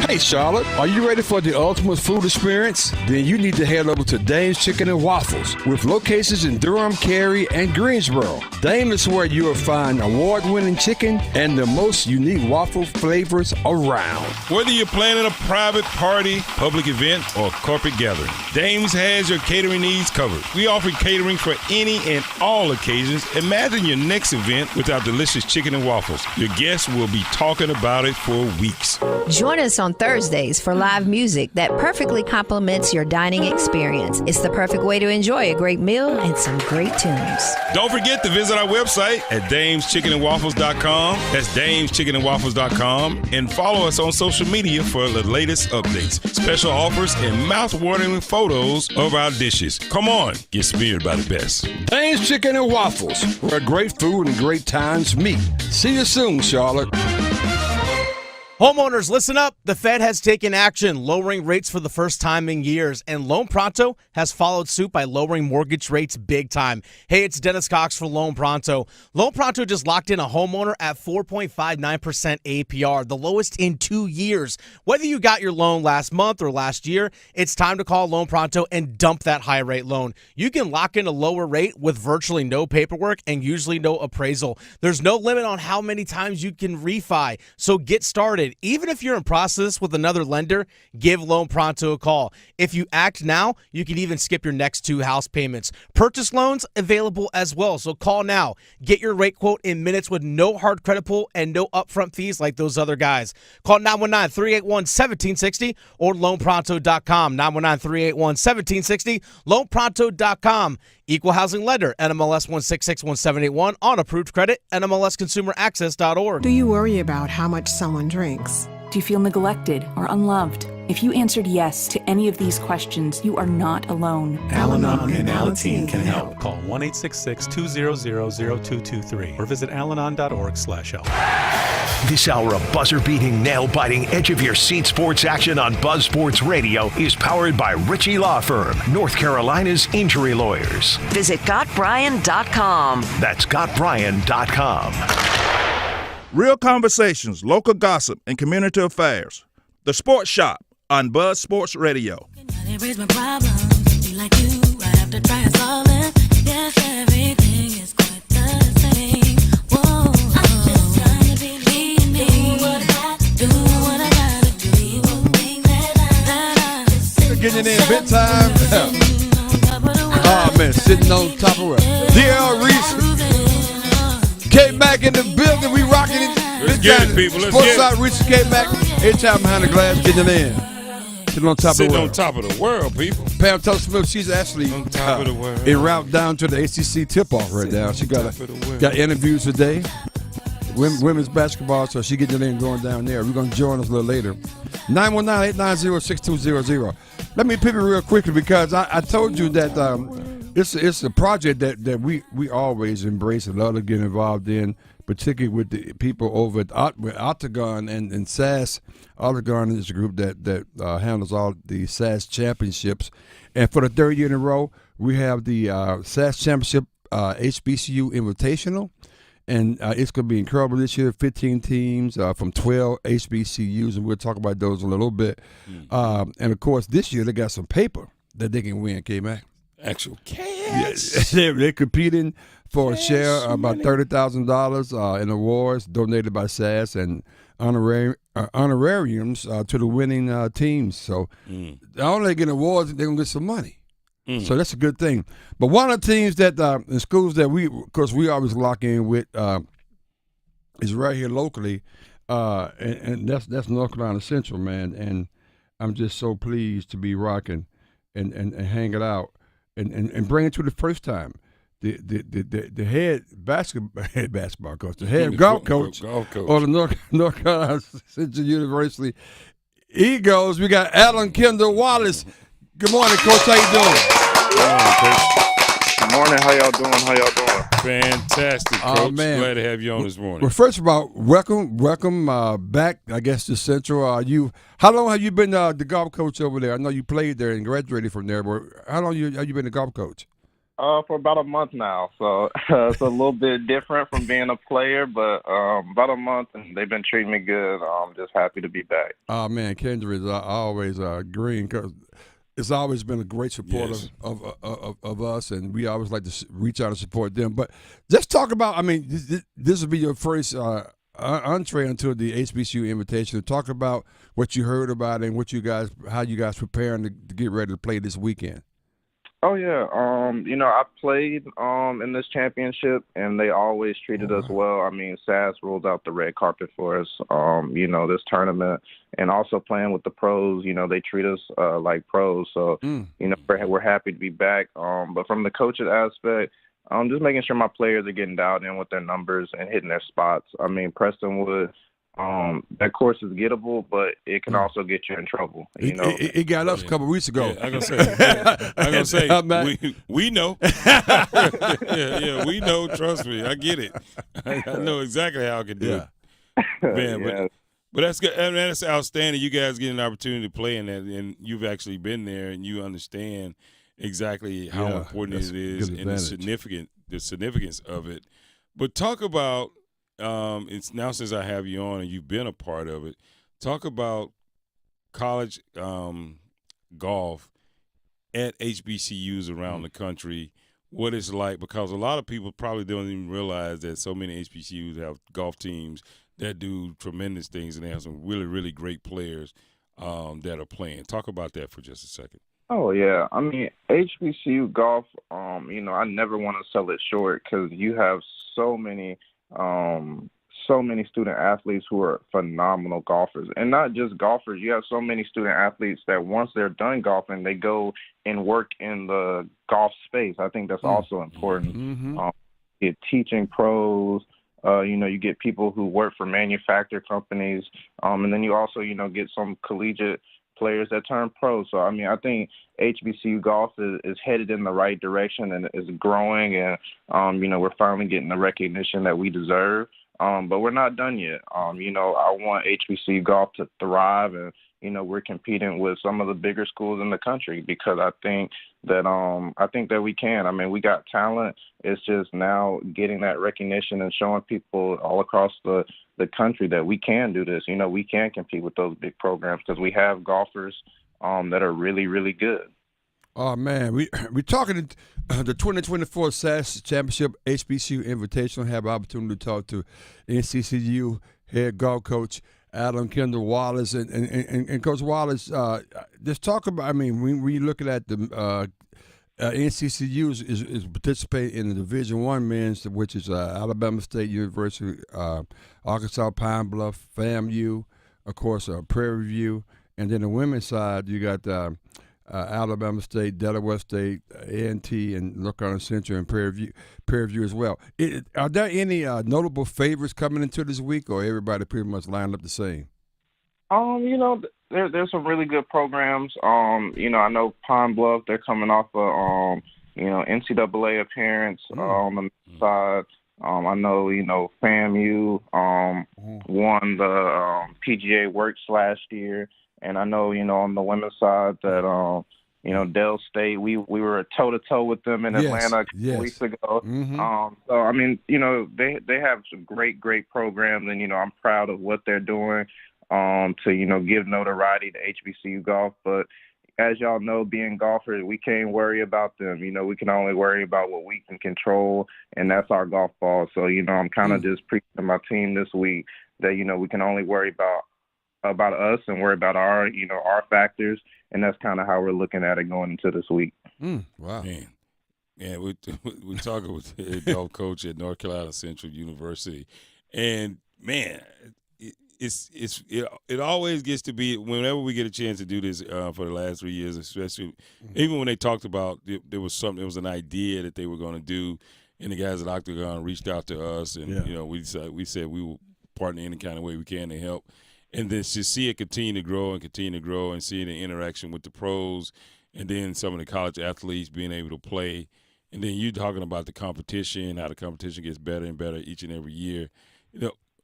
Hey Charlotte, are you ready for the ultimate food experience? Then you need to head over to Dame's Chicken and Waffles with locations in Durham, Cary, and Greensboro. Dame is where you will find award-winning chicken and the most unique waffle flavors around. Whether you're planning a private party, public event, or corporate gathering, Dame's has your catering needs covered. We offer catering for any and all occasions. Imagine your next event with our delicious chicken and waffles. Your guests will be talking about it for weeks. Join us on Thursdays for live music that perfectly complements your dining experience. It's the perfect way to enjoy a great meal and some great tunes. Don't forget to visit our website at damechickenandwaffles.com. That's damechickenandwaffles.com. And follow us on social media for the latest updates, special offers, and mouth-watering photos of our dishes. Come on, get smeared by the best. Dame's Chicken and Waffles, where great food and great times meet. See you soon, Charlotte. Homeowners, listen up. The Fed has taken action, lowering rates for the first time in years, and Loan Pronto has followed suit by lowering mortgage rates big time. Hey, it's Dennis Cox for Loan Pronto. Loan Pronto just locked in a homeowner at 4.59% APR, the lowest in 2 years. Whether you got your loan last month or last year, it's time to call Loan Pronto and dump that high rate loan. You can lock in a lower rate with virtually no paperwork and usually no appraisal. There's no limit on how many times you can refi, so get started. Even if you're in process with another lender, give Loan Pronto a call. If you act now, you can even skip your next 2 house payments. Purchase loans available as well, so call now. Get your rate quote in minutes with no hard credit pull and no upfront fees like those other guys. Call 919-381-1760 or loanpronto.com. 919-381-1760, loanpronto.com. Equal housing lender, NMLS 1661781, on approved credit, NMLSconsumeraccess.org. Do you worry about how much someone drinks? Do you feel neglected or unloved? If you answered yes to any of these questions, you are not alone. Al-Anon and Alateen can help. Call 1-866-200-0223 or visit alanon.org/help. This hour of buzzer-beating, nail-biting, edge-of-your-seat sports action on Buzz Sports Radio is powered by Ritchie Law Firm, North Carolina's injury lawyers. Visit GotBryan.com. That's GotBryan.com. Real conversations, local gossip, and community affairs. The Sports Shop on Buzz Sports Radio. Getting in big time. Oh man, sitting on top of it. DL Reese, Kmac in the building. We rocking it. Let's get it, people. Let's Sports get Side, Reese, Kmac. Every time behind the glass, getting in. Sitting on top of the world. on top of the world, people. Pam Smith, she's actually on top of the world. En route down to the ACC tip-off right now. She got interviews today. Women's basketball, so she getting in going down there. We're going to join us a little later. 919-890-6200. Let me pivot real quickly because I told you that it's a project that we always embrace and love to get involved in, particularly with the people over at Octagon and SAS. Octagon is a group that handles all the SAS championships. And for the third year in a row, we have the SAS Championship HBCU Invitational. And it's going to be incredible this year. 15 teams from 12 HBCUs, and we'll talk about those a little bit. And, of course, this year they got some paper that they can win, Kmac. Actual cash. Yes. They're competing for a share of about $30,000 in awards donated by SAS and honorariums to the winning teams. So not only they get awards, they're going to get some money. So that's a good thing. But one of the teams that in schools that we always lock in with is right here locally, and that's North Carolina Central, man. And I'm just so pleased to be rocking and hanging out and bring it to the first time. The head basketball coach, the head golf coach of the North Carolina Central University Eagles. We got Alan Kendall Wallace. Good morning, Coach. How you doing? Good morning. How y'all doing? Fantastic, Coach. Oh, man. Glad to have you on this morning. Well, first of all, welcome back, I guess, to Central. How long have you been the golf coach over there? I know you played there and graduated from there, but how long have you been the golf coach? For about a month now, so it's a little bit different from being a player, but about a month, and they've been treating me good. I'm just happy to be back. Oh, man, Kendra is always green because it's always been a great supporter of us, and we always like to reach out and support them. But just talk about, this will be your first entree into the HBCU invitation. Talk about what you heard about it and how you guys preparing to get ready to play this weekend. Oh, yeah. I played in this championship, and they always treated us well. SAS rolled out the red carpet for us, this tournament, and also playing with the pros. They treat us like pros. So, we're happy to be back. But from the coaching aspect, just making sure my players are getting dialed in with their numbers and hitting their spots. Prestonwood, that course is gettable, but it can also get you in trouble. It got us a couple weeks ago. Yeah, I'm gonna say, we know. We know. Trust me, I get it. I know exactly how I can do it, man. But that's good. I mean, that's outstanding. You guys get an opportunity to play in that, and you've actually been there, and you understand exactly how important it is and the significance of it. But talk about it's now since I have you on and you've been a part of it. Talk about college golf at HBCUs around the country. What it's like, because a lot of people probably don't even realize that so many HBCUs have golf teams that do tremendous things, and they have some really, really great players that are playing. Talk about that for just a second. Oh, yeah. I mean, HBCU golf, I never want to sell it short because you have so many student athletes who are phenomenal golfers. And not just golfers. You have so many student athletes that once they're done golfing, they go and work in the golf space. I think that's also important. Get teaching pros. You get people who work for manufacturer companies. And then you also, get some collegiate players that turn pro. So, I mean, I think HBCU golf is headed in the right direction and is growing. And, we're finally getting the recognition that we deserve. But we're not done yet. I want HBCU golf to thrive, and we're competing with some of the bigger schools in the country because I think that we can. I mean, we got talent. It's just now getting that recognition and showing people all across the country that we can do this. We can compete with those big programs because we have golfers that are really, really good. Oh, man, we're talking the 2024 SAS Championship HBCU Invitational. Have an opportunity to talk to NCCU head golf coach Adam Kendall Wallace. And Coach Wallace, just talk about, I mean, when you're looking at the NCCU is participating in the Division I men's, which is Alabama State University, Arkansas Pine Bluff, FAMU, of course, Prairie View. And then the women's side, you got Alabama State, Delaware State, A&T, and North Carolina Central, and Prairie View as well. Are there any notable favorites coming into this week, or everybody pretty much lined up the same? There's some really good programs. I know Pine Bluff, they're coming off a NCAA appearance on the side. I know, FAMU won the PGA Works last year. And I know, on the women's side that, Dell State, we were toe-to-toe with them in Atlanta a couple weeks ago. So, I mean, they have some great, great programs, and, I'm proud of what they're doing to, give notoriety to HBCU golf. But as y'all know, being golfers, we can't worry about them. We can only worry about what we can control, and that's our golf ball. So, I'm kind of just preaching to my team this week that, we can only worry about us and worry about our factors, and that's kind of how we're looking at it going into this week. Wow. Man. Yeah, we're talking with the golf coach at North Carolina Central University, and man, it always gets to be, whenever we get a chance to do this for the last 3 years, especially even when they talked about there was an idea that they were going to do, and the guys at Octagon reached out to us, and we said we will partner in any kind of way we can to help. And then to see it continue to grow and seeing the interaction with the pros, and then some of the college athletes being able to play. And then you talking about the competition, how the competition gets better and better each and every year.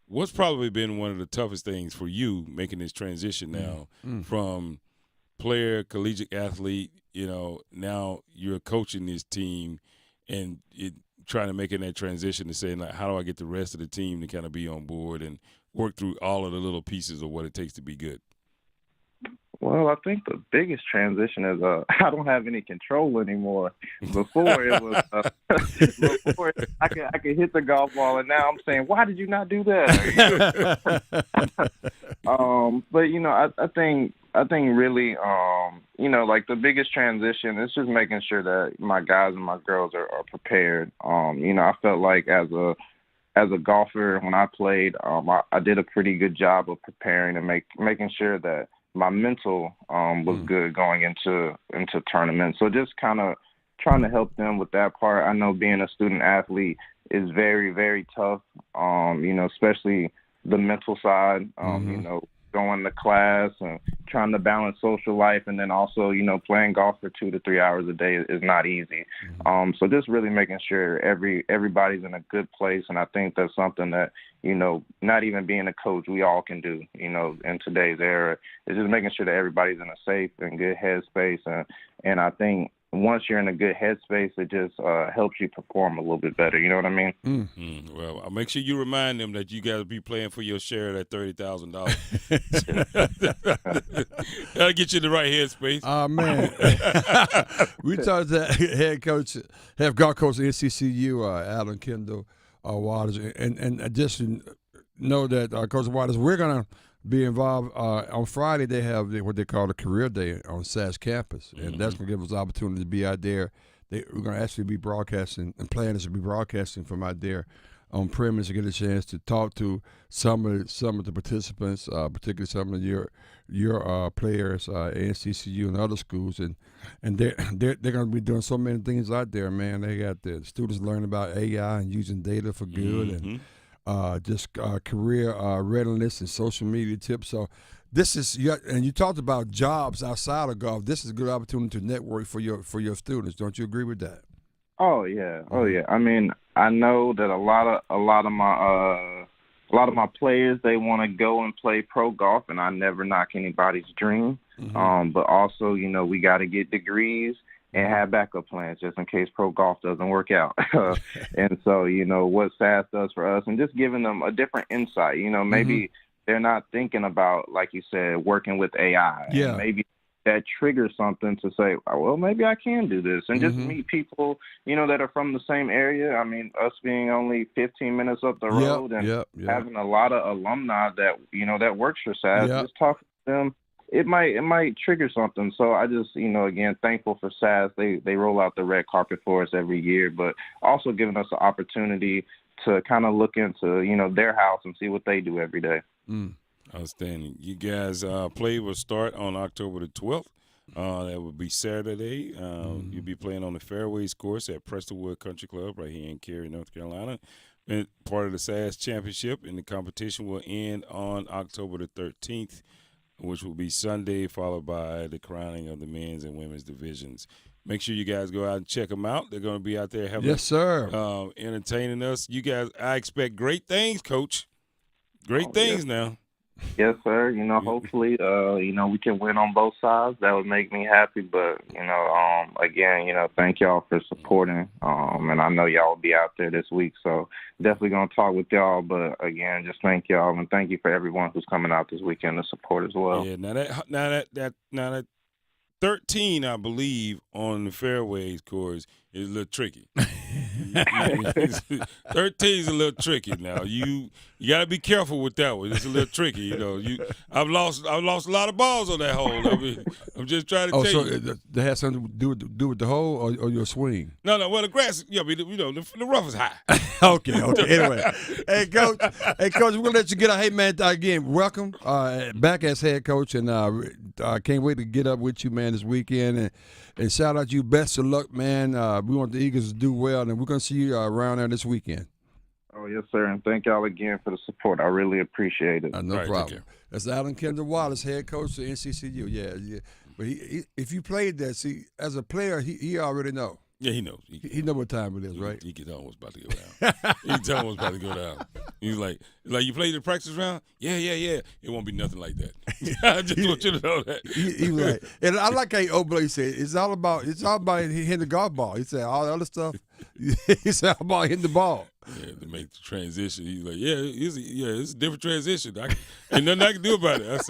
What's probably been one of the toughest things for you making this transition now from player, collegiate athlete, now you're coaching this team and trying to make that transition to saying, like, how do I get the rest of the team to kind of be on board and work through all of the little pieces of what it takes to be good? Well, I think the biggest transition is I don't have any control anymore. Before it was I could hit the golf ball, and now I'm saying, why did you not do that? But I think really like the biggest transition is just making sure that my guys and my girls are prepared. I felt like as a golfer when I played, I did a pretty good job of preparing and making sure that my mental was good going into tournaments. So just kind of trying to help them with that part. I know being a student athlete is very, very tough, especially the mental side, going to class and trying to balance social life and then also, you know, playing golf for 2 to 3 hours a day is not easy. So just really making sure everybody's in a good place, and I think that's something that, you know, not even being a coach, we all can do, you know, in today's era. It's just making sure that everybody's in a safe and good headspace, and I think once you're in a good headspace, it just helps you perform a little bit better. You know what I mean? Well, I'll make sure you remind them that you got to be playing for your share of that $30,000. That'll get you in the right headspace. Oh, man. We talked to head golf coach at NCCU, Alan Kendall Waters, and just know that, Coach Waters, we're going to be involved. On Friday, they have what they call a career day on SAS campus, and that's going to give us the opportunity to be out there. We're going to actually be broadcasting, and planners will be broadcasting from out there on premise to get a chance to talk to some of the participants, particularly some of your players at NCCU and other schools, and they're going to be doing so many things out there, man. They got the students learning about AI and using data for good, and just career readiness and social media tips. So this is, and you talked about jobs outside of golf. This is a good opportunity to network for your students. Don't you agree with that? Oh yeah. I mean, I know that a lot of my players, they want to go and play pro golf, and I never knock anybody's dream. But also, you know, we got to get degrees and have backup plans just in case pro golf doesn't work out. And so, you know, what SAS does for us, and just giving them a different insight. You know, maybe they're not thinking about, like you said, working with AI. Yeah. And maybe that triggers something to say, oh, well, maybe I can do this. And just meet people, you know, that are from the same area. I mean, us being only 15 minutes up the road and having a lot of alumni that, you know, that works for SAS, just talking to them, it might trigger something. So I just, you know, again, thankful for SAS. They roll out the red carpet for us every year, but also giving us the opportunity to kind of look into, you know, their house and see what they do every day. Outstanding. You guys play will start on October the 12th. That will be Saturday. You'll be playing on the Fairways course at Prestonwood Country Club right here in Cary, North Carolina. And part of the SAS Championship, and the competition will end on October the 13th, which will be Sunday, followed by the crowning of the men's and women's divisions. Make sure you guys go out and check them out. They're going to be out there having entertaining us. You guys, I expect great things, Coach. Great things now. Yes, sir. You know, hopefully, you know, we can win on both sides. That would make me happy. But, you know, again, you know, thank y'all for supporting. And I know y'all will be out there this week, so definitely going to talk with y'all. But, again, just thank y'all, and thank you for everyone who's coming out this weekend to support as well. Yeah, now that 13, I believe, on the Fairways course is a little tricky. 13 is a little tricky now. You got to be careful with that one. It's a little tricky, you know. I've lost a lot of balls on that hole. I mean, I'm just trying to tell you. So that has something to do with the hole or your swing? No. Well, the grass, you know, the rough is high. Okay. Anyway, hey coach, we're gonna let you get out. Hey man, again, welcome back as head coach, and I can't wait to get up with you, man, this weekend, and shout out you. Best of luck, man. We want the Eagles to do well, and we're gonna see you around there this weekend. Oh, yes, sir, and thank y'all again for the support. I really appreciate it. No problem. That's Alan Kendall Wallace, head coach of NCCU. Yeah. But if you played that, see, as a player, he already know. Yeah, he knows. He know what time it is, right? He gets almost about to go down. He's almost about to go down. He's like you played the practice round? Yeah. It won't be nothing like that. I just want you to know that. He's right. And I like how Oblate said it's all about hitting the golf ball. He said all the other stuff. He said all about hitting the ball. Yeah, to make the transition. He's like, it's a different transition. Ain't nothing I can do about it.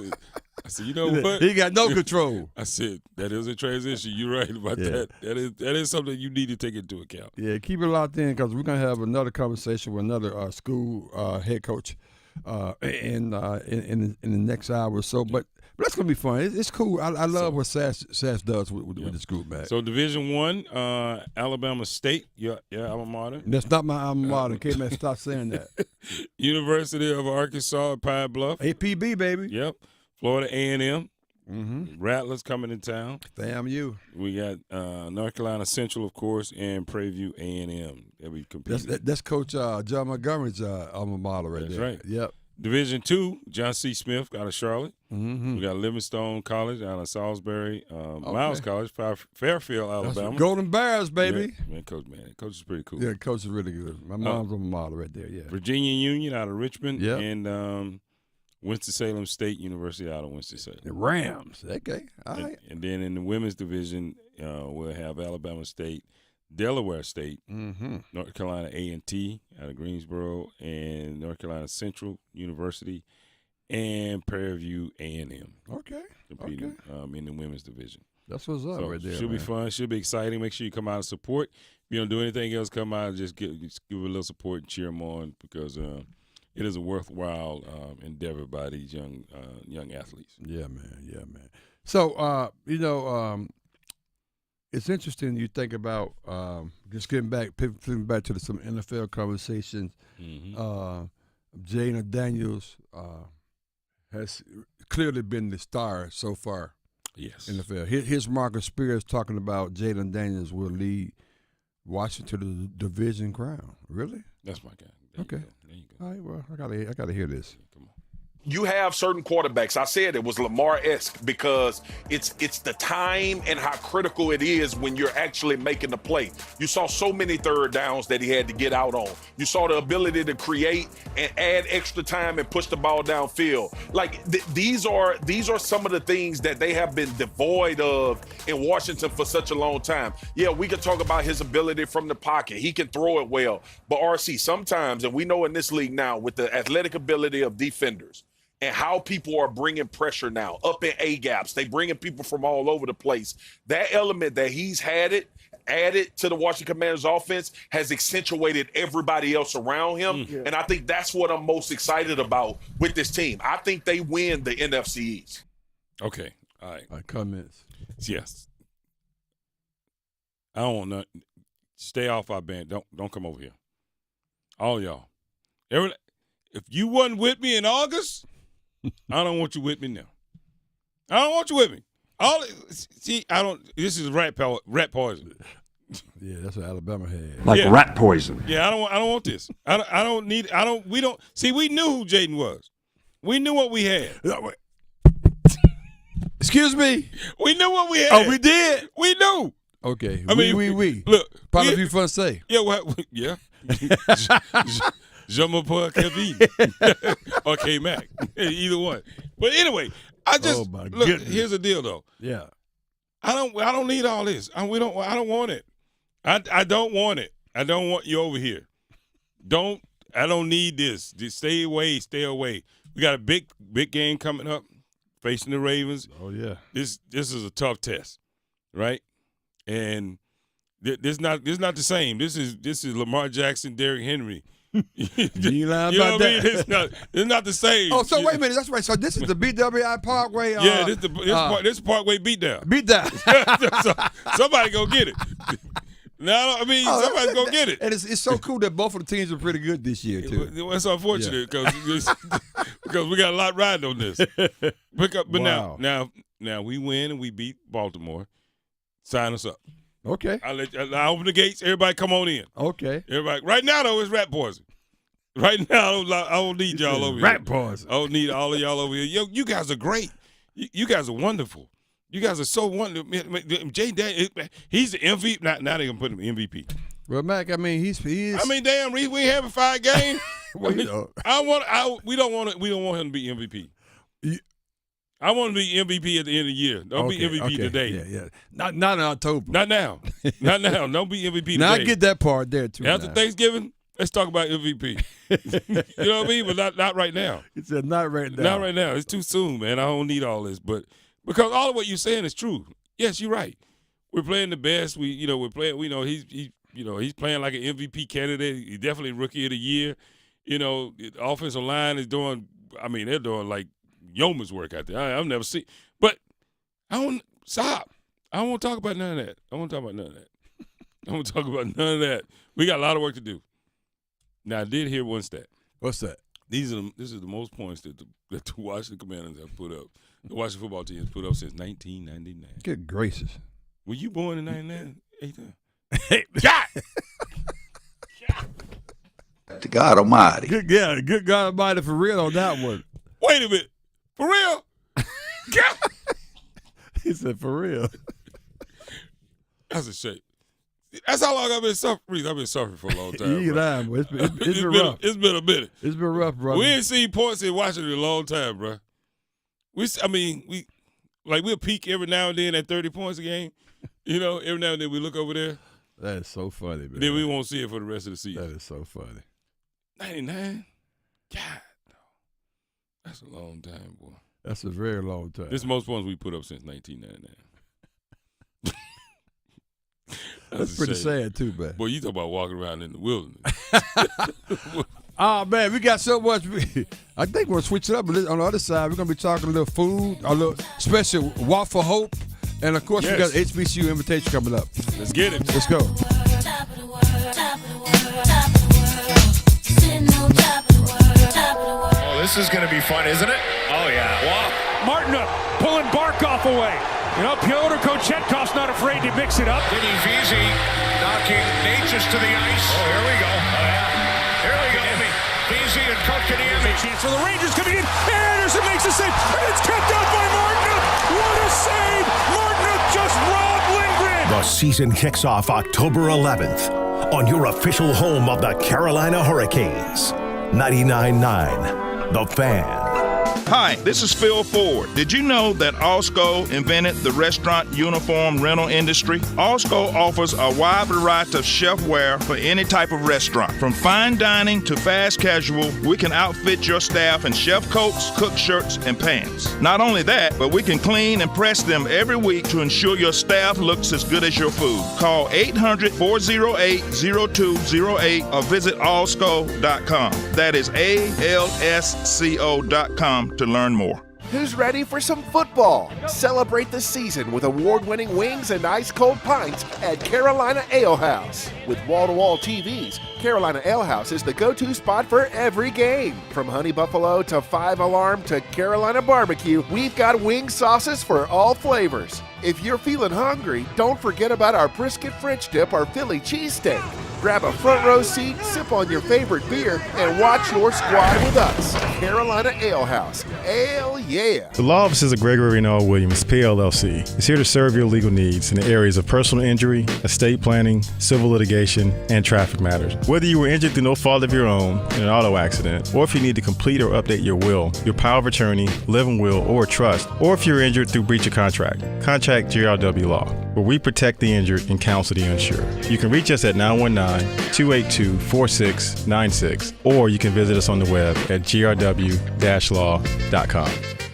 I said, you know what? He got no control. I said, that is a transition. You're right about that. That is something you need to take into account. Yeah, keep it locked in because we're going to have another conversation with another school head coach in the next hour or so. But that's going to be fun. It's cool. I love what SAS does with this group, man. So Division I, Alabama State, your alma mater. That's not my alma mater. Kmac, stop saying that. University of Arkansas at Pine Bluff. APB, baby. Yep. Florida A&M. Rattlers coming in town. Damn you. We got North Carolina Central, of course, and Prairie A&M that we compete. That's Coach John Montgomery's alma mater right there. That's right. Yep. Division II, John C. Smith out of Charlotte. Mm-hmm. We got Livingstone College out of Salisbury. Miles College, Fairfield, Alabama. Golden Bears, baby. Yeah, Coach is pretty cool. Yeah, Coach is really good. My mom's a model right there, yeah. Virginia Union out of Richmond. Yep. And Winston-Salem State University out of Winston-Salem. The Rams. Okay, all right. And then in the women's division, we'll have Alabama State, Delaware State, North Carolina A&T out of Greensboro, and North Carolina Central University, and Prairie View A&M. Okay. Competing in the women's division. That's what's up right there. Should be fun. Should be exciting. Make sure you come out and support. If you don't do anything else, come out and just give a little support and cheer them on, because it is a worthwhile endeavor by these young athletes. Yeah, man. So, it's interesting you think about just getting back to some NFL conversations. Jaden Daniels has clearly been the star so far. Yes. In the NFL. Here's Marcus Spears talking about Jaden Daniels will lead Washington to the division crown. Really? That's my guy. Okay. There you go. All right. Well, I gotta hear this. Come on. You have certain quarterbacks. I said it was Lamar-esque because it's the time and how critical it is when you're actually making the play. You saw so many third downs that he had to get out on. You saw the ability to create and add extra time and push the ball downfield. Like these are some of the things that they have been devoid of in Washington for such a long time. Yeah, we could talk about his ability from the pocket. He can throw it well. But RC, sometimes, and we know in this league now with the athletic ability of defenders, and how people are bringing pressure now up in A-gaps. They bringing people from all over the place. That element that he's added to the Washington Commanders offense has accentuated everybody else around him. And I think that's what I'm most excited about with this team. I think they win the NFC East. Okay. All right. Comments. Yes. I don't want nothing. Stay off our band. Don't come over here. All y'all. If you wasn't with me in August, I don't want you with me now. I don't want you with me. This is rat poison. Yeah, that's what Alabama had. Like rat poison. Yeah, I don't want this. We knew who Jaden was. We knew what we had. Excuse me. We knew what we had. Oh, we did? We knew. Okay. We. Look. Probably be fun to say. Yeah, yeah. Je m'appelle Kevin or Kmac, either one. But anyway, here's the deal though. Yeah, I don't need all this. I don't want it. I don't want it. I don't want you over here. I don't need this. Just stay away. We got a big game coming up, facing the Ravens. Oh yeah. This is a tough test, right? And this not the same. This is Lamar Jackson, Derrick Henry. You know what I mean? It's not the same. Oh, so wait a minute. That's right. So this is the BWI Parkway. Yeah, this is Parkway beatdown. Somebody go get it. Somebody's gonna get it. And it's so cool that both of the teams are pretty good this year too. It's unfortunate because we got a lot riding on this. But wow. now we win and we beat Baltimore. Sign us up. Okay. I open the gates. Everybody come on in. Okay. Everybody. Right now, though, it's rat poison. Right now, I don't need y'all over here. Rat poison. I don't need all of y'all over here. Yo, you guys are great. You guys are wonderful. You guys are so wonderful. Jay Daniels, he's the MVP. Now they're going to put him MVP. Well, Mac, I mean, he is. I mean, damn, Reese, we ain't having 5 games. Well, we don't want him to be MVP. I want to be MVP at the end of the year. Don't be MVP today. Yeah. Not in October. Not now. Don't be MVP today. Now I get that part there too. After Thanksgiving, let's talk about MVP. You know what I mean? But not right now. It said not right now. Not right now. It's too soon, man. I don't need all this. But because all of what you're saying is true. Yes, you're right. We're playing the best. We're playing. We know he's playing like an MVP candidate. He's definitely rookie of the year. The offensive line is doing. I mean, they're doing like yeoman's work out there. I've never seen. But I don't stop. I don't want to talk about none of that. I want to talk about none of that. We got a lot of work to do. Now, I did hear one stat. What's that? This is the most points that the Washington Commanders have put up. The Washington football team has put up since 1999. Good gracious. Were you born in 99? Hey, God! To God Almighty. Good God Almighty for real on that one. Wait a minute. For real? He said, for real. That's a shame. That's how long I've been suffering. I've been suffering for a long time. It's been rough. It's been a minute. It's been rough, brother. We ain't seen points in Washington in a long time, bro. We'll peak every now and then at 30 points a game. You know, every now and then we look over there. That is so funny, man. Then we won't see it for the rest of the season. That is so funny. 99? God, that's a long time, boy. That's a very long time. This is the most points we put up since 1999. That's pretty sad, too, man. Boy, you talk about walking around in the wilderness. Oh, man, we got so much. I think we're going to switch it up. On the other side, we're going to be talking a little food, a little special Walk for Hope. And, of course, we got HBCU invitation coming up. Let's get it. Let's go. Oh, this is going to be fun, isn't it? Oh, yeah. Wow. Martinuk pulling Barkov away. You know, Pyotr Kochetkov's not afraid to mix it up. Vinny Veazey knocking Natchez to the ice. Oh, here we go. Oh, yeah. Here we go. Veazey and Kotkaniemi. Chance for the Rangers coming in. Anderson makes a save. And it's kept out by Martinuk. What a save. Martinuk just robbed Lindgren. The season kicks off October 11th on your official home of the Carolina Hurricanes. 99.9 The Fan. Hi, this is Phil Ford. Did you know that Alsco invented the restaurant uniform rental industry? Alsco offers a wide variety of chef wear for any type of restaurant. From fine dining to fast casual, we can outfit your staff in chef coats, cook shirts, and pants. Not only that, but we can clean and press them every week to ensure your staff looks as good as your food. Call 800-408-0208 or visit alsco.com. That is ALSCO.com to learn more. Who's ready for some football? Celebrate the season with award-winning wings and ice-cold pints at Carolina Ale House. With wall-to-wall TVs, Carolina Ale House is the go-to spot for every game. From Honey Buffalo to 5 Alarm to Carolina Barbecue, we've got wing sauces for all flavors. If you're feeling hungry, don't forget about our brisket French dip or Philly cheesesteak. Grab a front row seat, sip on your favorite beer, and watch your squad with us. Carolina Ale House. Ale, yeah. The law offices of Gregory and R. Williams, PLLC, is here to serve your legal needs in the areas of personal injury, estate planning, civil litigation, and traffic matters. Whether you were injured through no fault of your own in an auto accident, or if you need to complete or update your will, your power of attorney, living will, or trust, or if you're injured through breach of contract, contact GRW Law, where we protect the injured and counsel the uninsured. You can reach us at 919-282-4696, or you can visit us on the web at grw-law.com.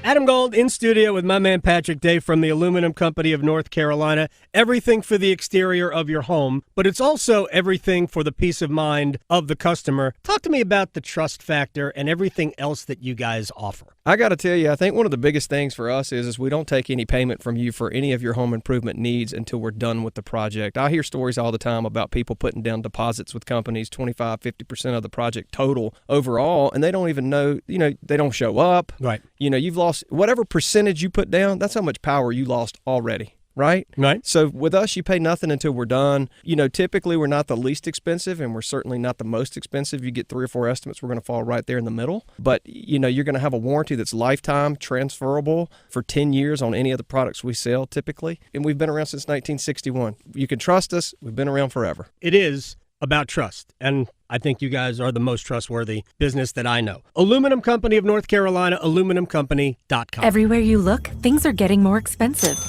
Adam Gold in studio with my man Patrick Day from the Aluminum Company of North Carolina. Everything for the exterior of your home, but it's also everything for the peace of mind of the customer. Talk to me about the trust factor and everything else that you guys offer. I got to tell you, I think one of the biggest things for us is we don't take any payment from you for any of your home improvement needs until we're done with the project. I hear stories all the time about people putting down deposits with companies, 25, 50% of the project total overall, and they don't even know, they don't show up. Right. You've lost whatever percentage you put down, that's how much power you lost already. Right? So with us, you pay nothing until we're done. Typically we're not the least expensive, and we're certainly not the most expensive. You get 3 or 4 estimates, we're going to fall right there in the middle. But, you're going to have a warranty that's lifetime, transferable for 10 years on any of the products we sell typically. And we've been around since 1961. You can trust us. We've been around forever. It is about trust, and I think you guys are the most trustworthy business that I know. Aluminum Company of North Carolina, aluminumcompany.com. Everywhere you look, things are getting more expensive.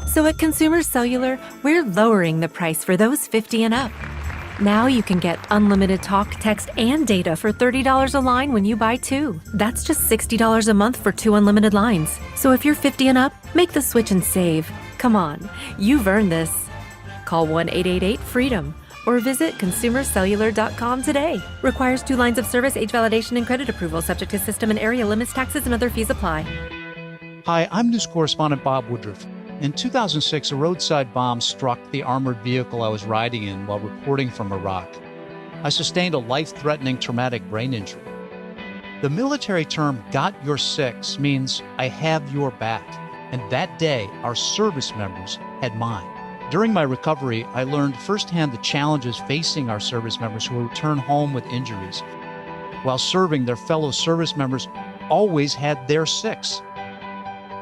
So at Consumer Cellular, we're lowering the price for those 50 and up. Now you can get unlimited talk, text, and data for $30 a line when you buy 2. That's just $60 a month for 2 unlimited lines. So if you're 50 and up, make the switch and save. Come on, you've earned this. Call 1-888-FREEDOM or visit consumercellular.com today. Requires 2 lines of service, age validation, and credit approval, subject to system and area limits, taxes, and other fees apply. Hi, I'm news correspondent Bob Woodruff. In 2006, a roadside bomb struck the armored vehicle I was riding in while reporting from Iraq. I sustained a life-threatening traumatic brain injury. The military term "got your six" means I have your back, and that day, our service members had mine. During my recovery, I learned firsthand the challenges facing our service members who return home with injuries. while serving their fellow service members always had their 6.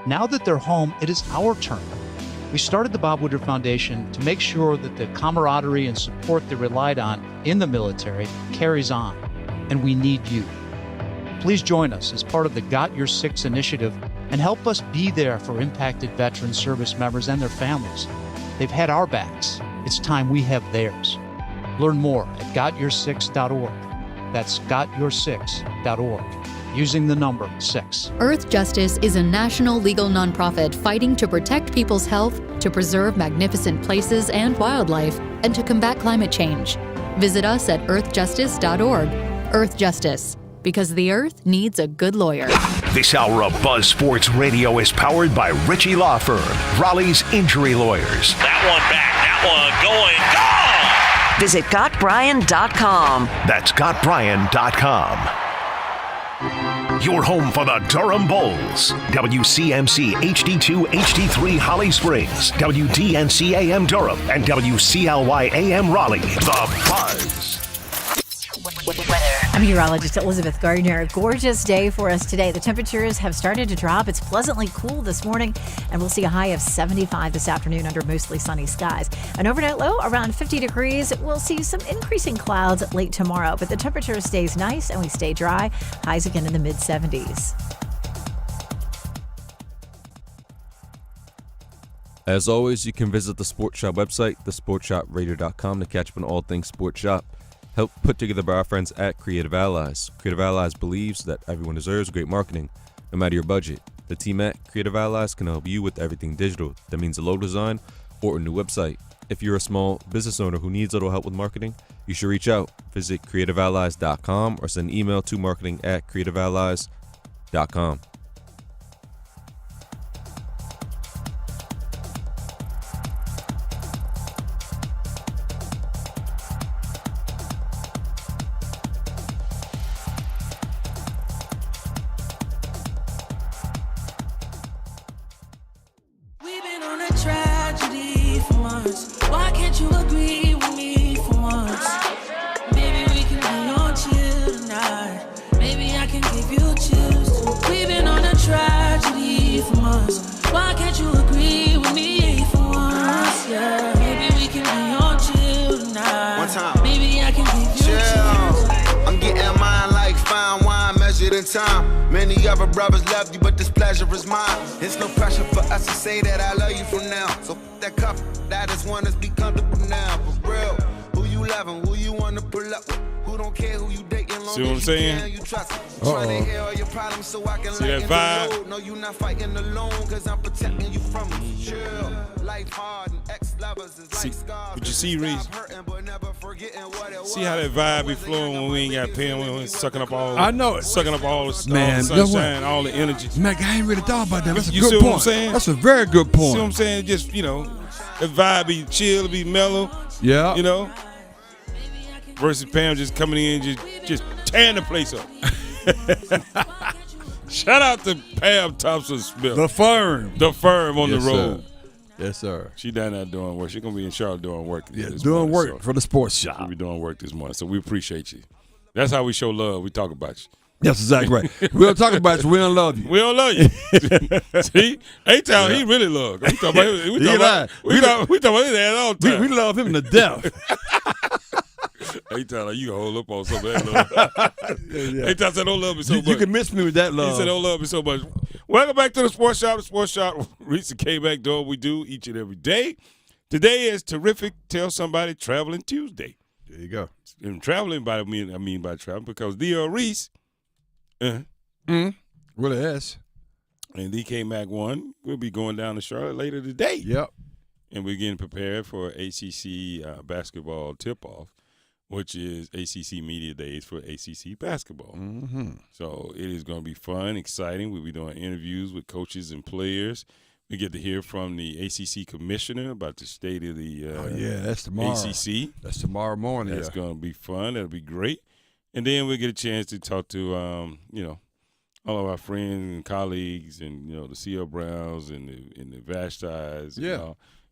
Now that they're home, it is our turn. We started the Bob Woodruff Foundation to make sure that the camaraderie and support they relied on in the military carries on, and we need you. Please join us as part of the Got Your 6 initiative and help us be there for impacted veteran service members and their families. They've had our backs. It's time we have theirs. Learn more at gotyoursix.org. That's gotyoursix.org. Using the number 6. Earth Justice is a national legal nonprofit fighting to protect people's health, to preserve magnificent places and wildlife, and to combat climate change. Visit us at earthjustice.org. Earth Justice, because the Earth needs a good lawyer. This hour of Buzz Sports Radio is powered by Ritchie Law Firm, Raleigh's injury lawyers. That one back, that one going, gone! Visit GotBrian.com. That's GotBrian.com. Your home for the Durham Bulls. WCMC HD2, HD3 Holly Springs, WDNC AM Durham, and WCLY AM Raleigh. The Buzz. I'm meteorologist Elizabeth Gardner. Gorgeous day for us today. The temperatures have started to drop. It's pleasantly cool this morning, and we'll see a high of 75 this afternoon under mostly sunny skies. An overnight low around 50 degrees. We'll see some increasing clouds late tomorrow, but the temperature stays nice and we stay dry. Highs again in the mid-70s. As always, you can visit the Sports Shop website, thesportshopradio.com, to catch up on all things Sports Shop. Help put together by our friends at Creative Allies. Creative Allies believes that everyone deserves great marketing, no matter your budget. The team at Creative Allies can help you with everything digital. That means a logo design or a new website. If you're a small business owner who needs a little help with marketing, you should reach out. Visit creativeallies.com or send an email to marketing@creativeallies.com. Time. Many other brothers love you, but this pleasure is mine. It's no pressure for us to say that I love you from now. So that cup, that just want us be comfortable now. For real, who you loving, who you want to pull up with, who don't care who you dating. See what I'm saying? You trust trying to hear all your problems so I can see that vibe? No, you not fighting alone, cause I'm protecting you from it. Chill. Life hard and ex-lovers is like scars. But you see, Reese, see how that vibe be flowing when we ain't got pen, when we're sucking up all I know it. Sucking up all the Man, sunshine, all the energy. Mac, I ain't really thought about that. That's a you good see point. What I'm saying? That's a very good point. See what I'm saying? Just, you know, the vibe be chill, be mellow. Yeah. You know? Versus Pam just coming in, just tearing the place up. Shout out to Pam Thompson-Smith. The firm. The firm on Yes, the road. Sir. Yes, sir. She down there doing work. She's going to be in Charlotte doing work. Yeah, this doing morning, work for the Sports Shop. She'll be doing work this morning. So we appreciate you. That's how we show love. We talk about you. That's exactly right. We don't talk about you. We don't love you. We don't love you. See? A-Town, he really loved. We talk about his ass all the time. We love him to death. A-Town, you can hold up on some of that love. Yeah. A-Town said, don't love me so much. You can miss me with that love. He said, don't love me so much. Welcome back to the Sports Shop. The Sports Shop, Reese and Kmac, doing what we do each and every day. Today is terrific Tell Somebody Traveling Tuesday. There you go. And traveling, I mean by traveling, because Reese, Really is. And the Kmac 1 will be going down to Charlotte later today. Yep. And we're getting prepared for ACC basketball tip-off, which is ACC Media Days for ACC basketball. Mm-hmm. So it is going to be fun, exciting. We'll be doing interviews with coaches and players. We get to hear from the ACC commissioner about the state of the that's tomorrow. ACC. That's tomorrow morning. That's going to be fun. That'll be great. And then we'll get a chance to talk to, all of our friends and colleagues and, the CL Browns and the Vashtis.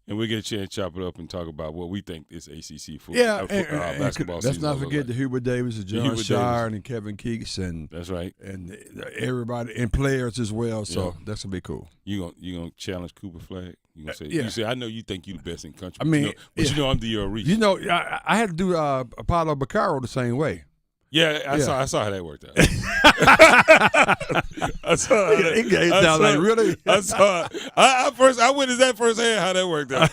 and we get a chance to chop it up and talk about what we think this ACC basketball let's season not forget the Hubert Davis and John Hubert Shire Davis. and Kevin Keeks and that's right, and everybody and players as well. So Yeah. that's gonna be cool. You gonna challenge Cooper Flag? You gonna say? Yeah. You say I know you think you the best in the country. I mean, but you know I'm the Reese. You know, I had to do Apollo Baccaro the same way. Yeah, I saw how that worked out. I saw. It sounds like really. I saw. I witnessed that firsthand how that worked out.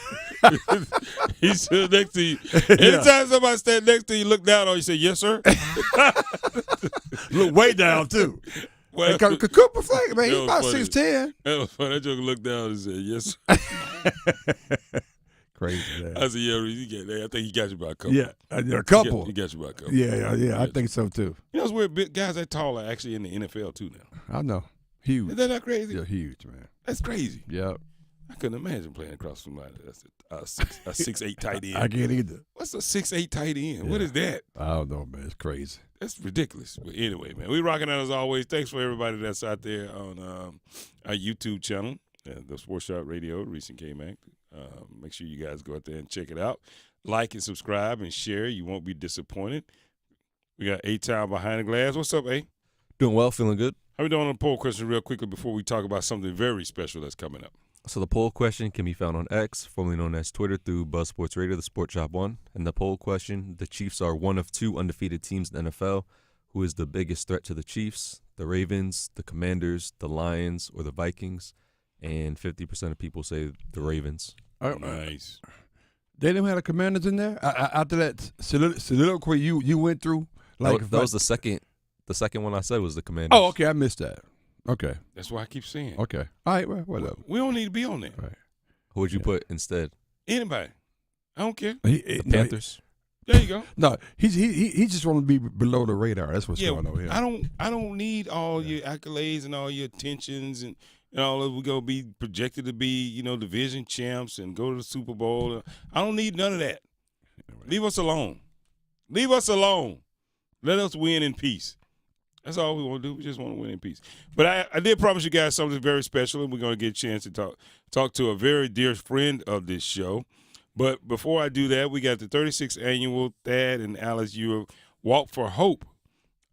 He stood next to you. Anytime somebody stand next to you, look down on you, say yes, sir. Look way down too. Well, Cooper Flag, man, he's that was about funny. 6'10". That was funny. That joker looked down and said yes, sir. Crazy. Man. I said, yeah, Reese, you get that. I think he got you by a couple. Yeah, a couple. He got you by a couple. Yeah. I think so too. You know, it's weird. Big guys that tall are actually in the NFL too now. I know. Huge. Is that not crazy? Yeah, huge, man. That's crazy. Yep. I couldn't imagine playing across from somebody that's a 6'8" tight end. I can't either. What's a 6'8" tight end? Yeah. What is that? I don't know, man. It's crazy. That's ridiculous. But anyway, man, we rocking out as always. Thanks for everybody that's out there on our YouTube channel, the Sports Shop Radio, Reese and Kmac. Make sure you guys go out there and check it out. Like and subscribe and share. You won't be disappointed. We got A-Town behind the glass. What's up, A? Doing well, feeling good. How we doing on the poll question real quickly before we talk about something very special that's coming up? So the poll question can be found on X, formerly known as Twitter, through Buzz Sports Radio, the Sports Shop 1. And the poll question, the Chiefs are one of two undefeated teams in the NFL. Who is the biggest threat to the Chiefs? The Ravens, the Commanders, the Lions, or the Vikings? And 50% of people say the Ravens. Nice. They didn't have the Commanders in there after that soliloquy you went through. Like that was the second one I said was the Commanders. Oh, okay, I missed that. Okay, that's why I keep saying. Okay, all right, well, whatever. We don't need to be on there. Right. Who would you put instead? Anybody. I don't care. The Panthers. There you go. No, he just want to be below the radar. That's what's going on here. I don't need all your accolades and all your attentions and all that. We're gonna be projected to be, division champs and go to the Super Bowl. I don't need none of that. Leave us alone. Leave us alone. Let us win in peace. That's all we want to do. We just want to win in peace. But I did promise you guys something very special, and we're going to get a chance to talk to a very dear friend of this show. But before I do that, we got the 36th annual Thad and Alice Ewer Walk for Hope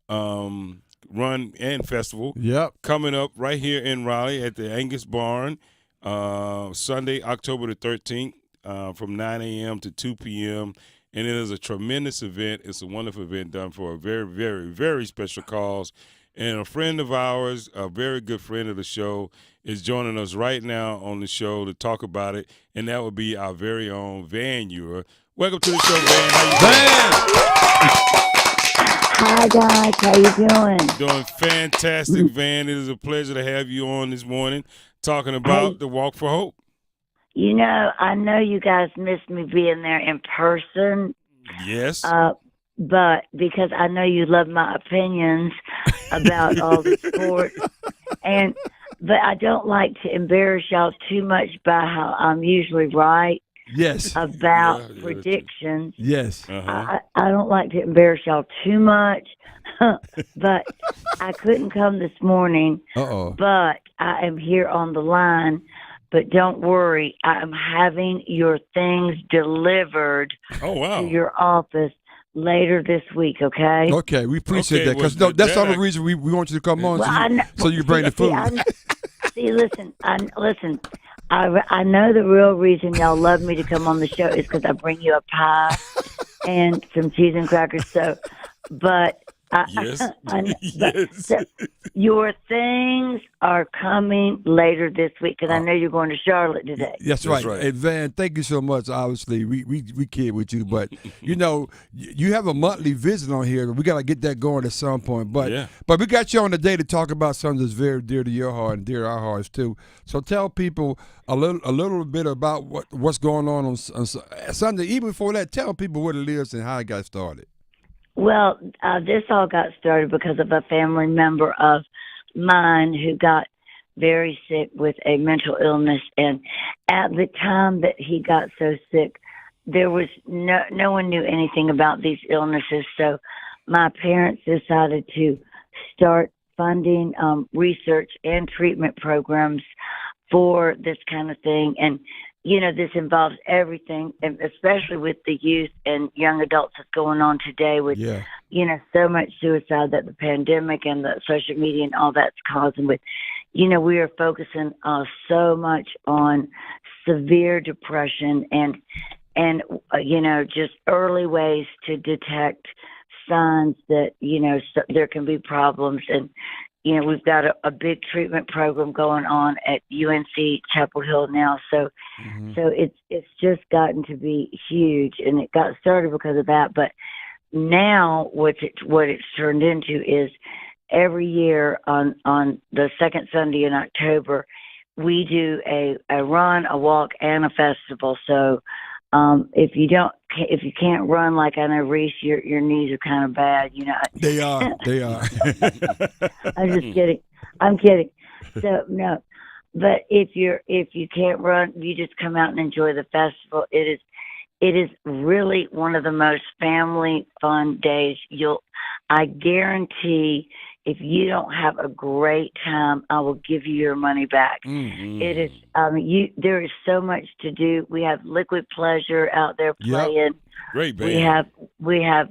run and festival. Yep. Coming up right here in Raleigh at the Angus Barn, Sunday, October the 13th, from 9 a.m. to 2 p.m., and it is a tremendous event. It's a wonderful event done for a very, very, very special cause. And a friend of ours, a very good friend of the show, is joining us right now on the show to talk about it, and that would be our very own Van Ewer. Welcome to the show, Van. How you doing? Hi, guys. How you doing? Doing fantastic, Van. It is a pleasure to have you on this morning talking about the Walk for Hope. I know you guys missed me being there in person. Yes. But because I know you love my opinions about all the sports, but I don't like to embarrass y'all too much by how I'm usually right. Yes. About predictions. Yes. I don't like to embarrass y'all too much, but I couldn't come this morning. But I am here on the line. But don't worry, I'm having your things delivered to your office later this week, okay? Okay, we appreciate that because that's the only reason we want you to come on so you bring the food. Listen. I know the real reason y'all love me to come on the show is because I bring you a pie and some cheese and crackers. But your things are coming later this week because I know you're going to Charlotte today. That's right. And Van, thank you so much. Obviously, we kid with you, but you have a monthly visit on here. We got to get that going at some point. But we got you on today to talk about something that's very dear to your heart and dear to our hearts too. So tell people a little bit about what's going on Sunday. Even before that, tell people what it is and how it got started. Well, this all got started because of a family member of mine who got very sick with a mental illness. And at the time that he got so sick, there was no one knew anything about these illnesses. So my parents decided to start funding research and treatment programs for this kind of thing. And this involves everything, and especially with the youth and young adults that's going on today with, so much suicide that the pandemic and the social media and all that's causing with, we are focusing so much on severe depression and just early ways to detect signs that, there can be problems. And, we've got a big treatment program going on at UNC Chapel Hill now. So it's just gotten to be huge, and it got started because of that. But now what it's turned into is every year on the second Sunday in October, we do a run, a walk, and a festival. So if you can't run, like I know Reese, your knees are kind of bad, They are. I'm just kidding. I'm kidding. So no, but if you can't run, you just come out and enjoy the festival. It is really one of the most family fun days. I guarantee, if you don't have a great time, I will give you your money back. Mm-hmm. It is, there is so much to do. We have Liquid Pleasure out there playing. Yep. Great band. We have,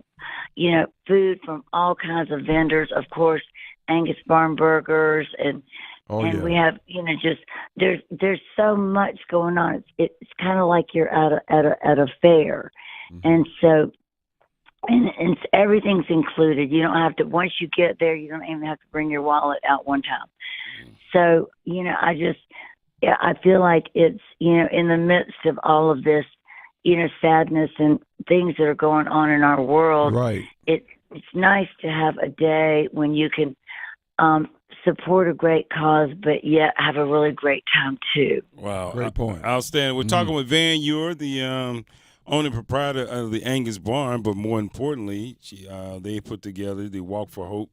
food from all kinds of vendors. Of course, Angus Barn Burgers and we have, just there's so much going on. It's kind of like you're at a fair, and so. And everything's included. You don't have to, once you get there, you don't even have to bring your wallet out one time. So, I feel like it's, in the midst of all of this, sadness and things that are going on in our world, right? It's nice to have a day when you can support a great cause, but yet have a really great time too. Wow. Great point. Outstanding. We're talking with Van Ure, the owner and proprietor of the Angus Barn, but more importantly, they put together the Walk for Hope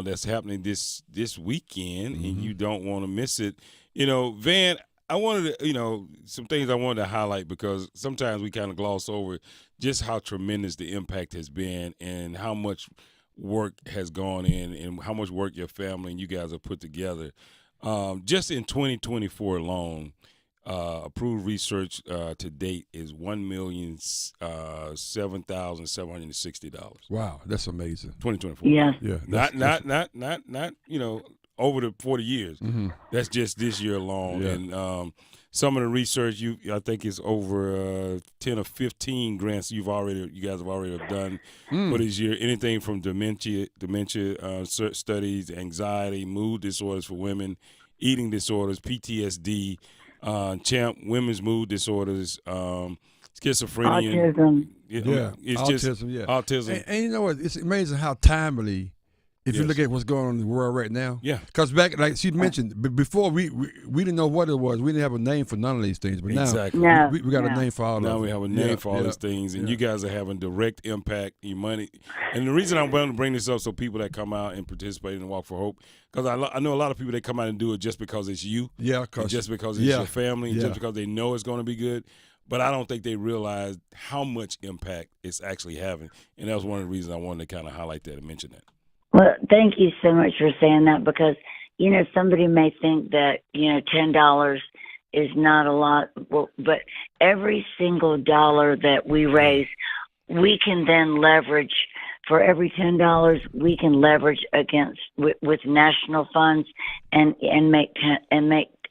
that's happening this weekend, and you don't want to miss it. Van, I wanted to, some things I wanted to highlight, because sometimes we kind of gloss over just how tremendous the impact has been and how much work has gone in and how much work your family and you guys have put together. Just in 2024 alone, approved research to date is $1,007,760. Wow, that's amazing. 2024. Yeah. Not over the 40 years. That's just this year alone. Yeah. And some of the research I think is over 10 or 15 grants you guys have already done for this year. Anything from dementia studies, anxiety, mood disorders for women, eating disorders, PTSD. CHAMP, women's mood disorders, schizophrenia. Autism. It's autism, just autism. And you know what? It's amazing how timely, if you look at what's going on in the world right now. Yeah. Because back, like she mentioned, before we didn't know what it was. We didn't have a name for none of these things. But exactly. now we got a name for all of them. Now we have a name for all these things, and you guys are having direct impact in money. And the reason I'm willing to bring this up so people that come out and participate in the Walk for Hope, because I know a lot of people that come out and do it just because it's you. Yeah, just because it's your family, and just because they know it's going to be good. But I don't think they realize how much impact it's actually having. And that was one of the reasons I wanted to kind of highlight that and mention that. Well, thank you so much for saying that, because, somebody may think that, $10 is not a lot, but every single dollar that we raise, we can then leverage. For every $10, we can leverage against with national funds and make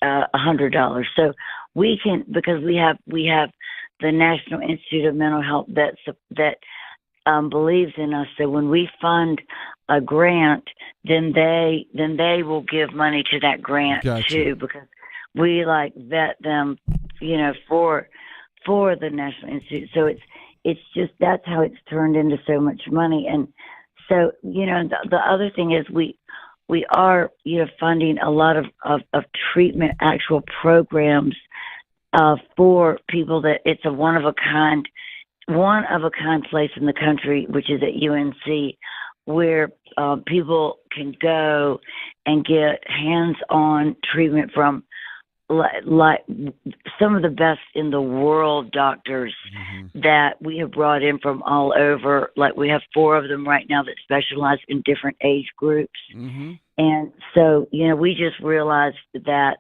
$100. So we can, because we have the National Institute of Mental Health that believes in us. So when we fund a grant, then they will give money to that grant too, because we vet them, for the National Institute. So it's just, that's how it's turned into so much money. And so, the other thing is we are, funding a lot of treatment, actual programs for people that it's a one of a kind place in the country, which is at UNC, where people can go and get hands-on treatment from like some of the best in the world doctors that we have brought in from all over. Like, we have 4 of them right now that specialize in different age groups. And so, we just realized that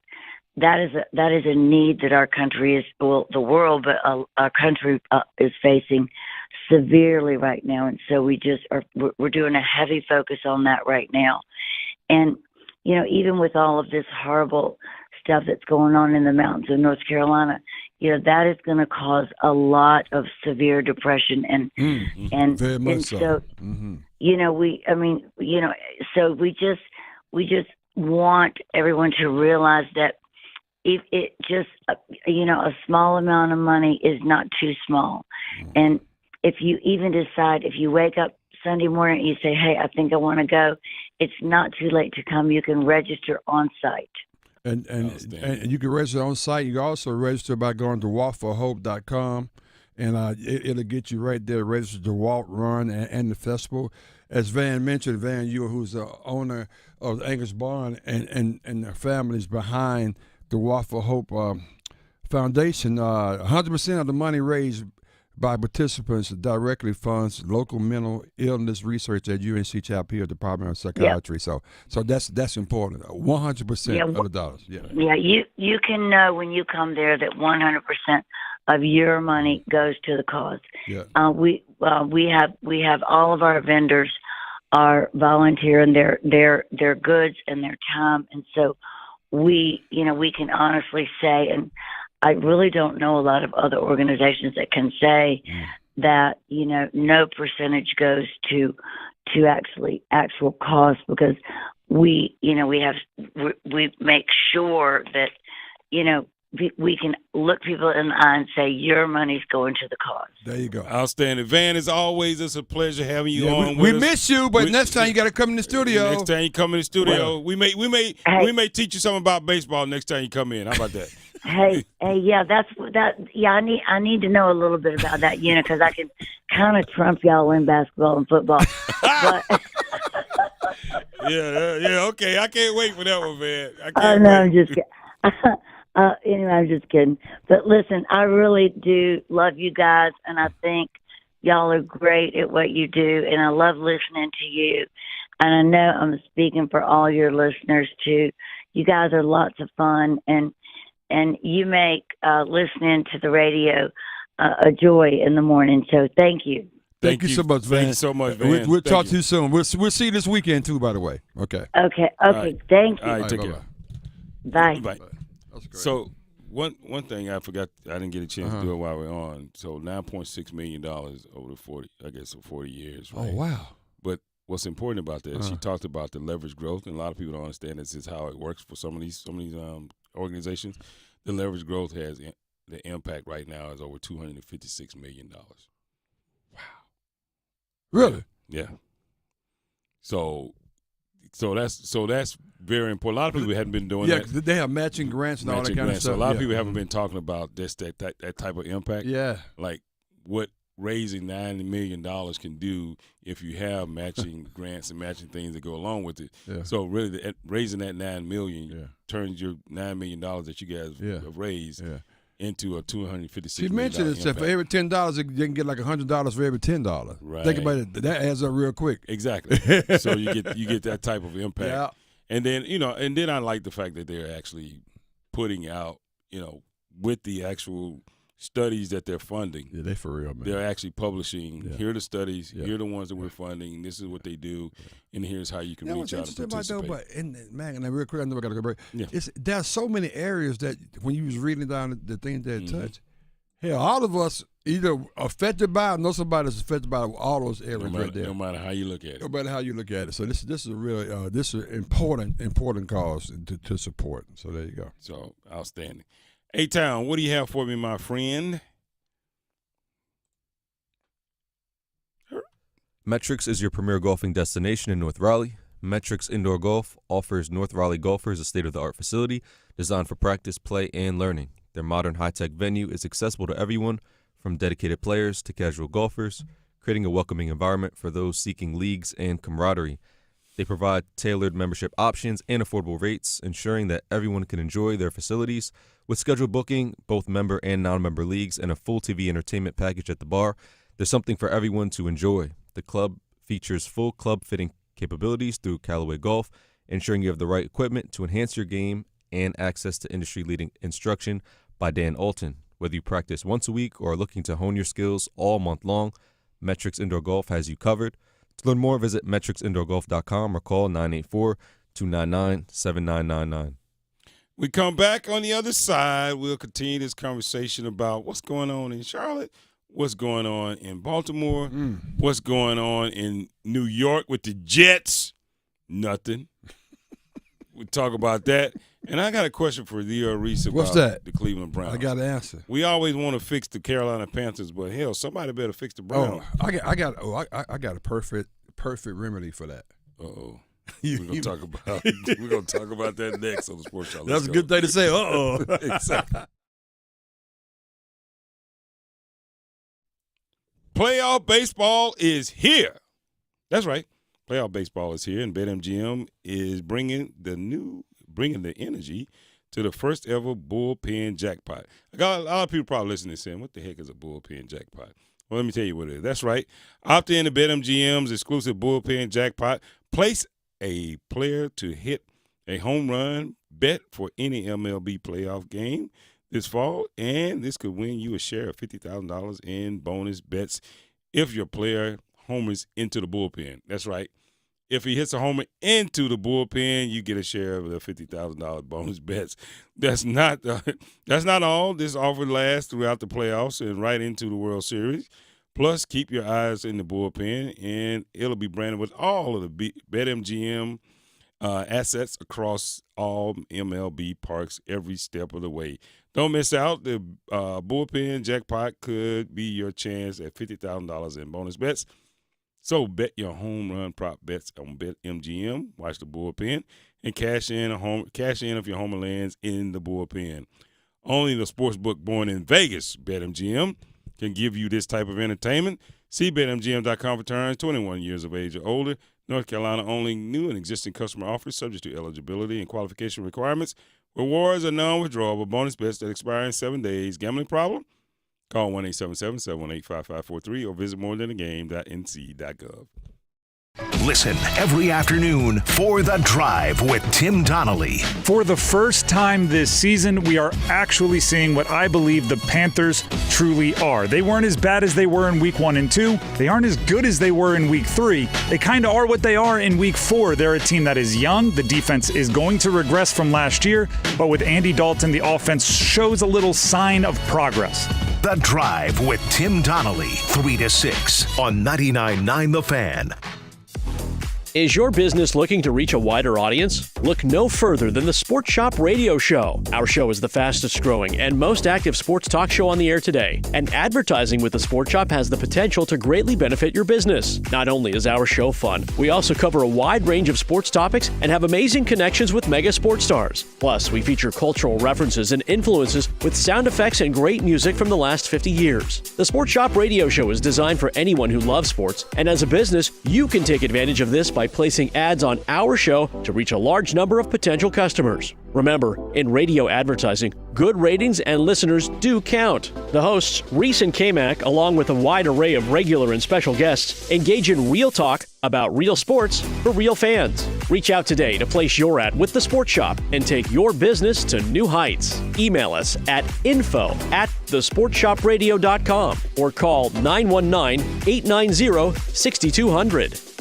that is a need that our country is, well, the world, but our country is facing severely right now. And so we're doing a heavy focus on that right now. And, you know, even with all of this horrible stuff that's going on in the mountains of North Carolina, you know, that is going to cause a lot of severe depression and very much and so. you know, so we just want everyone to realize that if it just, you know, a small amount of money is not too small. And if you even decide, if you wake up Sunday morning and you say, hey, I think I want to go, it's not too late to come. You can register on site. And you can register on site. You can also register by going to walkforhope.com, and it'll get you right there to register the walk, run, and the festival. As Van mentioned, Van Ewer, who's the owner of Angus Barn, and the families behind the Walk for Hope Foundation, 100% of the money raised by participants directly funds local mental illness research at UNC Chapel Hill Department of Psychiatry. So that's important. 100% of the dollars. Yeah, you can know when you come there that 100% of your money goes to the cause. Yeah. We have all of our vendors are volunteering their goods and their time, and so we can honestly say, and I really don't know a lot of other organizations that can say that, you know, no percentage goes to actual cost, because we make sure that, you know, we can look people in the eye and say your money's going to the cause. There you go. Outstanding. Van, as always, it's a pleasure having you on. We miss you, but next time you got to come in the studio. Next time you come in the studio, we may teach you something about baseball next time you come in. How about that? Hey, yeah, Yeah, I need to know a little bit about that, you know, because I can kind of trump y'all in basketball and football. But yeah, okay. I can't wait for that one, man. I'm just kidding. Anyway, I'm just kidding. But listen, I really do love you guys, and I think y'all are great at what you do, and I love listening to you. And I know I'm speaking for all your listeners too. You guys are lots of fun, and you make listening to the radio a joy in the morning. So thank you. Thank you so much, Van. Thank you so much, Van. We'll talk to you soon. We'll see you this weekend too, by the way. Okay. Okay. Right. Thank you. All right, take care. Bye. Bye. So one thing I forgot, I didn't get a chance to do it while we're on. So $9.6 million over the 40 years. Right? Oh wow! But what's important about that? She talked about the leverage growth, and a lot of people don't understand this is how it works for some of these organizations. The leverage growth has the impact right now is over $256 million. Wow! Really? Yeah. So that's very important. A lot of people haven't been doing that. Yeah, they have matching grants and all that kind of stuff. So a lot of people haven't been talking about that type of impact. Yeah. Like what raising $90 million can do if you have matching grants and matching things that go along with it. Yeah. So really, raising that $9 million turns your $9 million that you guys have raised into a $256 million. She mentioned it. For every $10, you can get like $100 for every $10. Right. Think about it. That adds up real quick. Exactly. So you get that type of impact. Yeah. And then I like the fact that they're actually putting out, you know, with the actual studies that they're funding. Yeah, they for real, man. They're actually publishing. Here are the studies. Here are the ones that we're funding. This is what they do, and here's how you can reach out and participate. And real quick, I know I got to go break. Yeah. There's so many areas that when you was reading down the things that touch, hell, all of us either affected by or know somebody that's affected by all those areas right there. No matter how you look at it. No matter how you look at it. So this is a really this is an important cause to support. So there you go. So outstanding. A-Town, what do you have for me, my friend? Metrics is your premier golfing destination in North Raleigh. Metrics Indoor Golf offers North Raleigh golfers a state-of-the-art facility designed for practice, play, and learning. Their modern high-tech venue is accessible to everyone, from dedicated players to casual golfers, creating a welcoming environment for those seeking leagues and camaraderie. They provide tailored membership options and affordable rates, ensuring that everyone can enjoy their facilities. With scheduled booking, both member and non-member leagues, and a full TV entertainment package at the bar, there's something for everyone to enjoy. The club features full club fitting capabilities through Callaway Golf, ensuring you have the right equipment to enhance your game and access to industry-leading instruction by Dan Alton. Whether you practice once a week or are looking to hone your skills all month long, Metrics Indoor Golf has you covered. To learn more, visit metricsindoorgolf.com or call 984-299-7999. We come back on the other side. We'll continue this conversation about what's going on in Charlotte, what's going on in Baltimore, what's going on in New York with the Jets. Nothing. We'll talk about that. And I got a question for Reese about the Cleveland Browns. I got an answer. We always want to fix the Carolina Panthers, but hell, somebody better fix the Browns. I got a perfect remedy for that. Uh-oh. We're gonna talk about that next on the Sports Show. That's a good thing to say. Exactly. Playoff baseball is here. That's right. Playoff baseball is here, and BetMGM is bringing the energy to the first ever bullpen jackpot. I got a lot of people probably listening saying, "What the heck is a bullpen jackpot?" Well, let me tell you what it is. That's right. Opt in to BetMGM's exclusive bullpen jackpot. Place a player to hit a home run bet for any MLB playoff game this fall, and this could win you a share of $50,000 in bonus bets if your player homers into the bullpen. That's right. If he hits a homer into the bullpen, you get a share of the $50,000 bonus bets. That's not all. This offer lasts throughout the playoffs and right into the World Series. Plus, keep your eyes in the bullpen, and it'll be branded with all of the BetMGM assets across all MLB parks every step of the way. Don't miss out. The bullpen jackpot could be your chance at $50,000 in bonus bets. So bet your home run prop bets on BetMGM. Watch the bullpen and cash in if your homer lands in the bullpen. Only the sportsbook born in Vegas, BetMGM, can give you this type of entertainment. See BetMGM.com for terms, 21 years of age or older. North Carolina only. New and existing customer offers subject to eligibility and qualification requirements. Rewards are non-withdrawable bonus bets that expire in 7 days. Gambling problem? Call 1-877-718-5543 or visit morethanagame.nc.gov. Listen every afternoon for The Drive with Tim Donnelly. For the first time this season, we are actually seeing what I believe the Panthers truly are. They weren't as bad as they were in week 1 and 2. They aren't as good as they were in week 3. They kind of are what they are in week 4. They're a team that is young. The defense is going to regress from last year, but with Andy Dalton, the offense shows a little sign of progress. The Drive with Tim Donnelly, 3 to 6 on 99.9 The Fan. Is your business looking to reach a wider audience? Look no further than the Sports Shop Radio Show. Our show is the fastest growing and most active sports talk show on the air today. And advertising with the Sports Shop has the potential to greatly benefit your business. Not only is our show fun, we also cover a wide range of sports topics and have amazing connections with mega sports stars. Plus, we feature cultural references and influences with sound effects and great music from the last 50 years. The Sports Shop Radio Show is designed for anyone who loves sports, and as a business, you can take advantage of this by placing ads on our show to reach a large number of potential customers. Remember, in radio advertising, good ratings and listeners do count. The hosts, Reese and Kmac, along with a wide array of regular and special guests, engage in real talk about real sports for real fans. Reach out today to place your ad with the Sports Shop and take your business to new heights. Email us at info@thesportsshopradio.com or call 919-890-6200.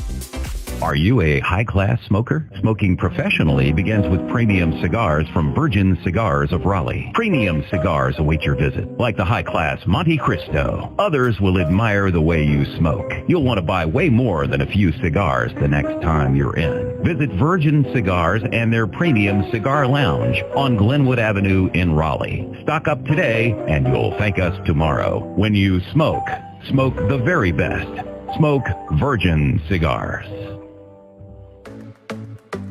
Are you a high-class smoker? Smoking professionally begins with premium cigars from Virgin Cigars of Raleigh. Premium cigars await your visit, like the high-class Monte Cristo. Others will admire the way you smoke. You'll want to buy way more than a few cigars the next time you're in. Visit Virgin Cigars and their premium cigar lounge on Glenwood Avenue in Raleigh. Stock up today, and you'll thank us tomorrow. When you smoke, smoke the very best. Smoke Virgin Cigars.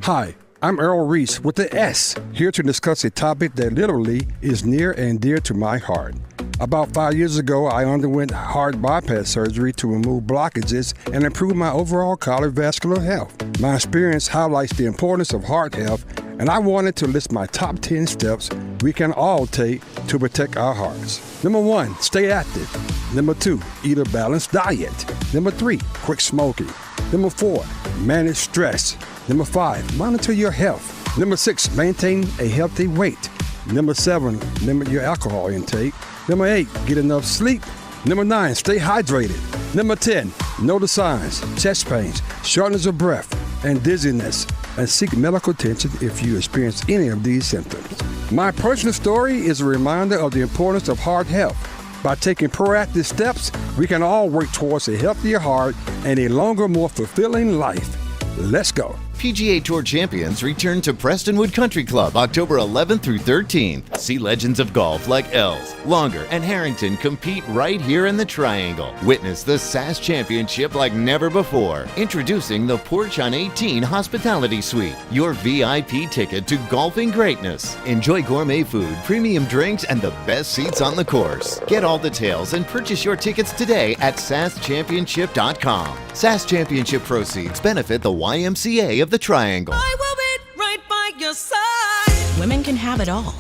Hi, I'm Earl Reese with the S, here to discuss a topic that literally is near and dear to my heart. About 5 years ago, I underwent heart bypass surgery to remove blockages and improve my overall cardiovascular health. My experience highlights the importance of heart health, and I wanted to list my top 10 steps we can all take to protect our hearts. Number 1, stay active. Number 2, eat a balanced diet. Number 3, quit smoking. Number 4, manage stress. Number 5, monitor your health. Number 6, maintain a healthy weight. Number 7, limit your alcohol intake. Number 8, get enough sleep. Number 9, stay hydrated. Number 10, know the signs: chest pains, shortness of breath, and dizziness, and seek medical attention if you experience any of these symptoms. My personal story is a reminder of the importance of heart health. By taking proactive steps, we can all work towards a healthier heart and a longer, more fulfilling life. Let's go. PGA Tour champions return to Prestonwood Country Club October 11th through 13th. See legends of golf like Els, Longer, and Harrington compete right here in the Triangle. Witness the SAS Championship like never before. Introducing the Porch on 18 Hospitality Suite, your VIP ticket to golfing greatness. Enjoy gourmet food, premium drinks, and the best seats on the course. Get all details and purchase your tickets today at saschampionship.com. SAS Championship proceeds benefit the YMCA of the Triangle. I will be right by your side. Women can have it all,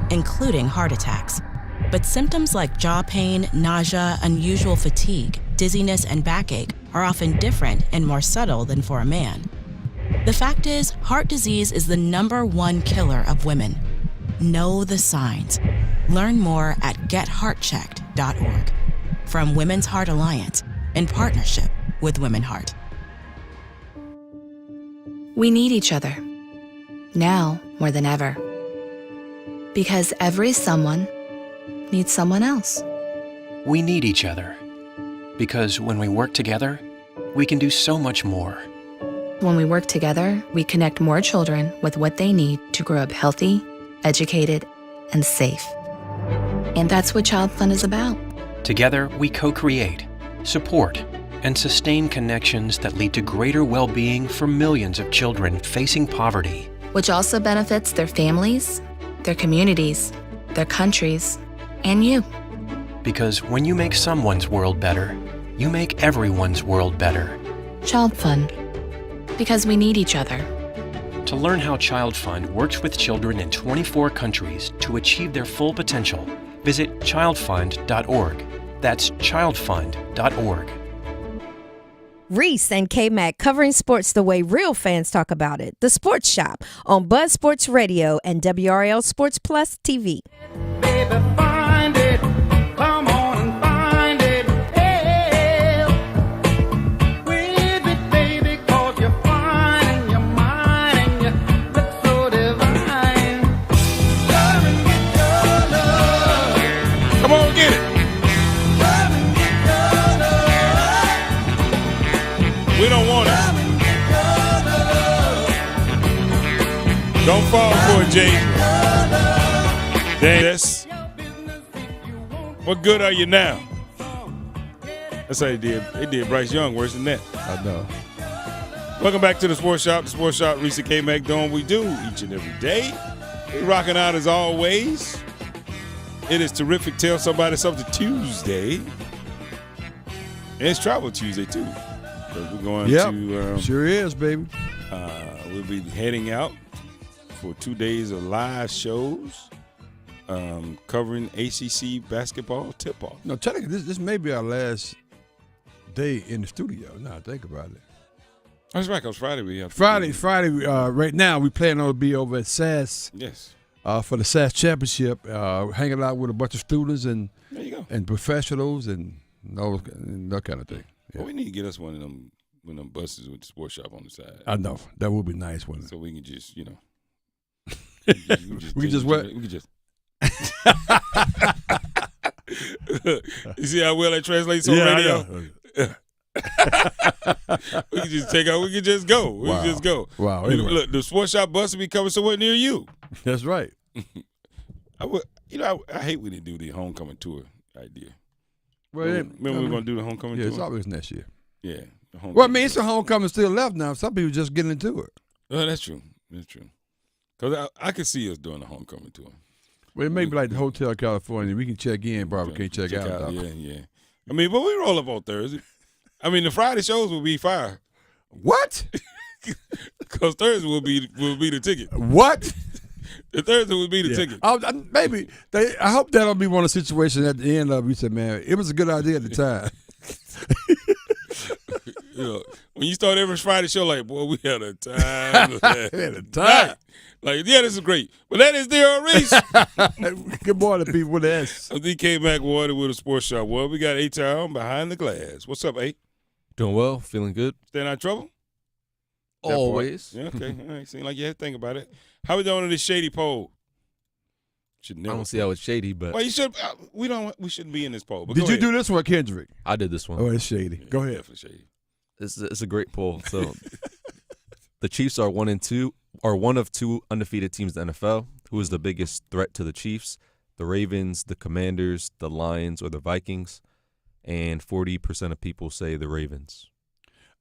including heart attacks. But symptoms like jaw pain, nausea, unusual fatigue, dizziness, and backache are often different and more subtle than for a man. The fact is, heart disease is the #1 killer of women. Know the signs. Learn more at getheartchecked.org. From Women's Heart Alliance, in partnership with Women Heart. We need each other, now more than ever. Because every someone needs someone else. We need each other, because when we work together, we can do so much more. When we work together, we connect more children with what they need to grow up healthy, educated, and safe. And that's what Child Fund is about. Together, we co-create, support, and sustain connections that lead to greater well-being for millions of children facing poverty. Which also benefits their families, their communities, their countries, and you. Because when you make someone's world better, you make everyone's world better. Child Fund. Because we need each other. To learn how Child Fund works with children in 24 countries to achieve their full potential, visit childfund.org. That's childfund.org. Reese and Kmac, covering sports the way real fans talk about it. The Sports Shop on Buzz Sports Radio and WRL Sports Plus TV. Baby, find it. Come on and find it. Hey, with it, baby, 'cause you're fine and you're mine and you look so divine. Come and get your love. Come on, get it. We don't want it. Don't fall for it, Jay. That's what good are you now? That's how they did. They did Bryce Young worse than that. I know. Welcome back to the Sports Shop. The Sports Shop, Reese and Kmac doing what we do each and every day. We're rocking out as always. It is terrific. Tell somebody something Tuesday. And it's Travel Tuesday, too. So we're going to sure is, baby. We'll be heading out for 2 days of live shows covering ACC basketball tip-off. No, technically, this may be our last day in the studio. Now I think about it. That's right, because Friday we have Friday. Right now we plan on to be over at SAS. Yes. For the SAS Championship, hanging out with a bunch of students and there you go. And professionals and that kind of thing. Yeah. Well, we need to get us one of them buses with the Sports Shop on the side. I know. That would be nice, wouldn't it? So we can just, we can just what? We can just. You see how well that translates on radio? We can just take out. We can just go. We can just go. Wow. Anyway. Look, the Sports Shop bus will be coming somewhere near you. That's right. I hate when they do the homecoming tour idea. Well, remember we were going to do the homecoming tour? Yeah, it's always next year. Yeah. Well, I mean, it's a homecoming still left now. Some people just getting into it. Well, that's true. That's true. Because I could see us doing the homecoming tour. Well, it may be like the Hotel California. We can check in, Barbara can't check out. Yeah. I mean, but we roll up on Thursday. I mean, the Friday shows will be fire. What? Because Thursday will be the ticket. What? The Thursday will be the ticket. Maybe. I hope that'll be one of the situations at the end of it. You said, man, it was a good idea at the time. When you start every Friday show, like, boy, we had a time. We had a time. Like, yeah, this is great. But that is Darryl Reese. Good morning, people with the S. I'm the Kmac Water with a sports shop. Well, we got A-Town behind the glass. What's up, A? Doing well, feeling good. Staying out of trouble? That Always. part. Yeah, okay. All right. Seems like you had to think about it. How we doing on this shady poll? Should never. I don't see how it's shady, but Well, you should. We shouldn't be in this poll. But Did go you ahead. do this one, Kendrick? I did this one. Oh, it's shady. Go ahead. Definitely shady. It's a great poll. So the Chiefs are 1-2, are one of two undefeated teams in the NFL. Who is the biggest threat to the Chiefs? The Ravens, the Commanders, the Lions, or the Vikings? And 40% of people say the Ravens.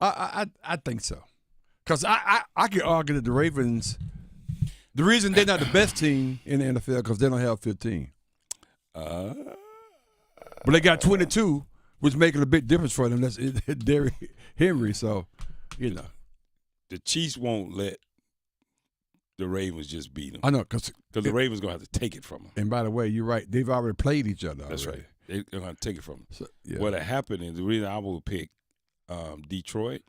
I think so. Because I could argue that the Ravens, the reason they're not the best team in the NFL because they don't have 15. But they got 22, which making a big difference for them. That's Derrick Henry. So, you know. The Chiefs won't let the Ravens just beat them. I know. Because the Ravens going to have to take it from them. And by the way, you're right. They've already played each other. That's already. right. They're going to take it from them. So, yeah. What happened is the reason I will pick Detroit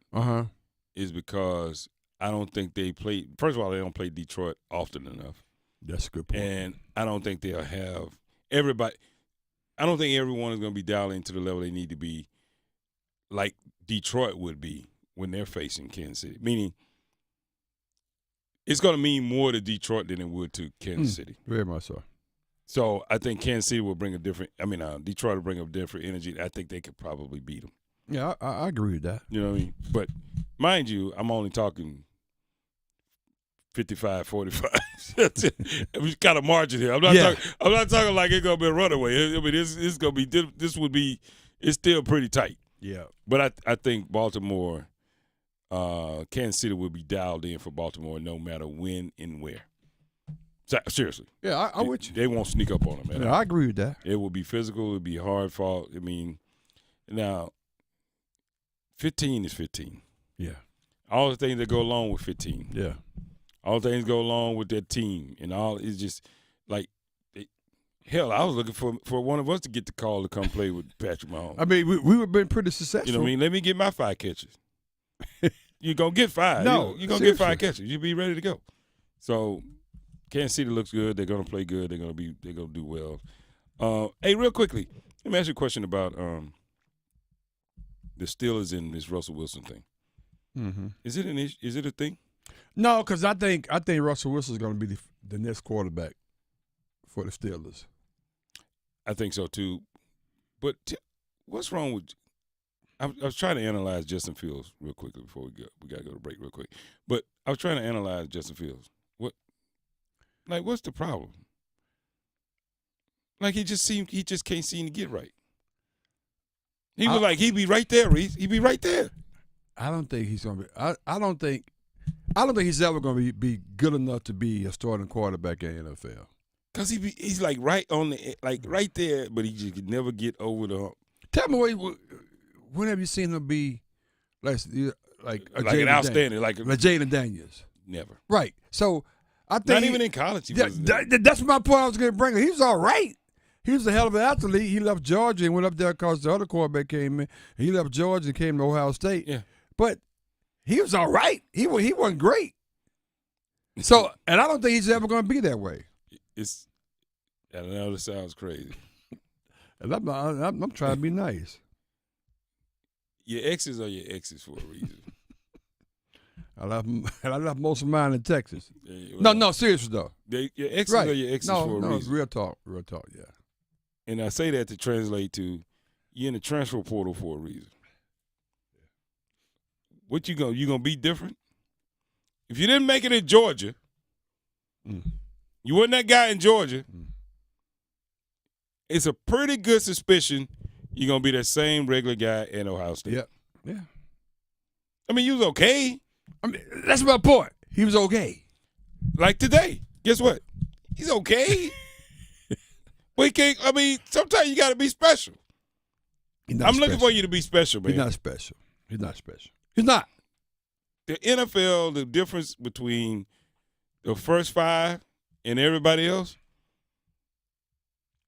is because I don't think they play. First of all, they don't play Detroit often enough. That's a good point. And I don't think they'll have everybody. I don't think everyone is going to be dialing to the level they need to be like Detroit would be when they're facing Kansas City. Meaning, it's going to mean more to Detroit than it would to Kansas City. Very much so. So I think Kansas City will bring a different – Detroit will bring a different energy. I think they could probably beat them. Yeah, I agree with that. You know what I mean? But mind you, I'm only talking 55-45. We got a margin here. I'm not talking like it's gonna be a runaway. I mean, it's gonna be. This would be. It's still pretty tight. Yeah. But I think Baltimore, Kansas City will be dialed in for Baltimore no matter when and where. Seriously. Yeah, I'm with you. They won't sneak up on them. Man. Yeah, I agree with that. It will be physical. It will be hard fought. I mean, now 15 is 15. Yeah. All the things that go along with 15. Yeah. All things go along with that team, and all is just like, hell. I was looking for one of us to get the call to come play with Patrick Mahomes. I mean, we have been pretty successful. You know what I mean? Let me get my 5 catches. You're gonna get 5. No, you're gonna get 5 catches. You be ready to go. So, Kansas City looks good. They're gonna play good. They're gonna do well. Hey, real quickly, let me ask you a question about the Steelers and this Russell Wilson thing. Mm-hmm. Is it an issue? Is it a thing? No, because I think Russell Wilson is going to be the next quarterback for the Steelers. I think so too. But what's wrong with? I was trying to analyze Justin Fields real quickly before we got to go to break real quick. But I was trying to analyze Justin Fields. What's the problem? Like he just can't seem to get right. He'd be right there, Reese. He'd be right there. I don't think he's going to be. I don't think he's ever going to be good enough to be a starting quarterback in the NFL. Cause he's like right on the right there, but he just could never get over the hump. Tell me when have you seen him be like an outstanding like Jaden Daniels? Never. Right. So I think not even in college. That's my point. I was going to bring. He was all right. He was a hell of an athlete. He left Georgia and went up there because the other quarterback came in. He left Georgia and came to Ohio State. Yeah. But he was all right. He wasn't great. So, and I don't think he's ever going to be that way. I know this sounds crazy. And I'm trying to be nice. Your exes are your exes for a reason. I left most of mine in Texas. Yeah, well, no, seriously though. Your exes are your exes for a reason. Real talk, yeah. And I say that to translate to you're in the transfer portal for a reason. What you gonna be different? If you didn't make it in Georgia, you wasn't that guy in Georgia. It's a pretty good suspicion you're gonna be that same regular guy in Ohio State. Yeah. I mean, you was okay. I mean, that's my point. He was okay. Like today, guess what? He's okay. But he can't. I mean, sometimes you got to be special. I'm looking for you to be special, man. He's not special. He's not. The NFL, the difference between the first 5 and everybody else,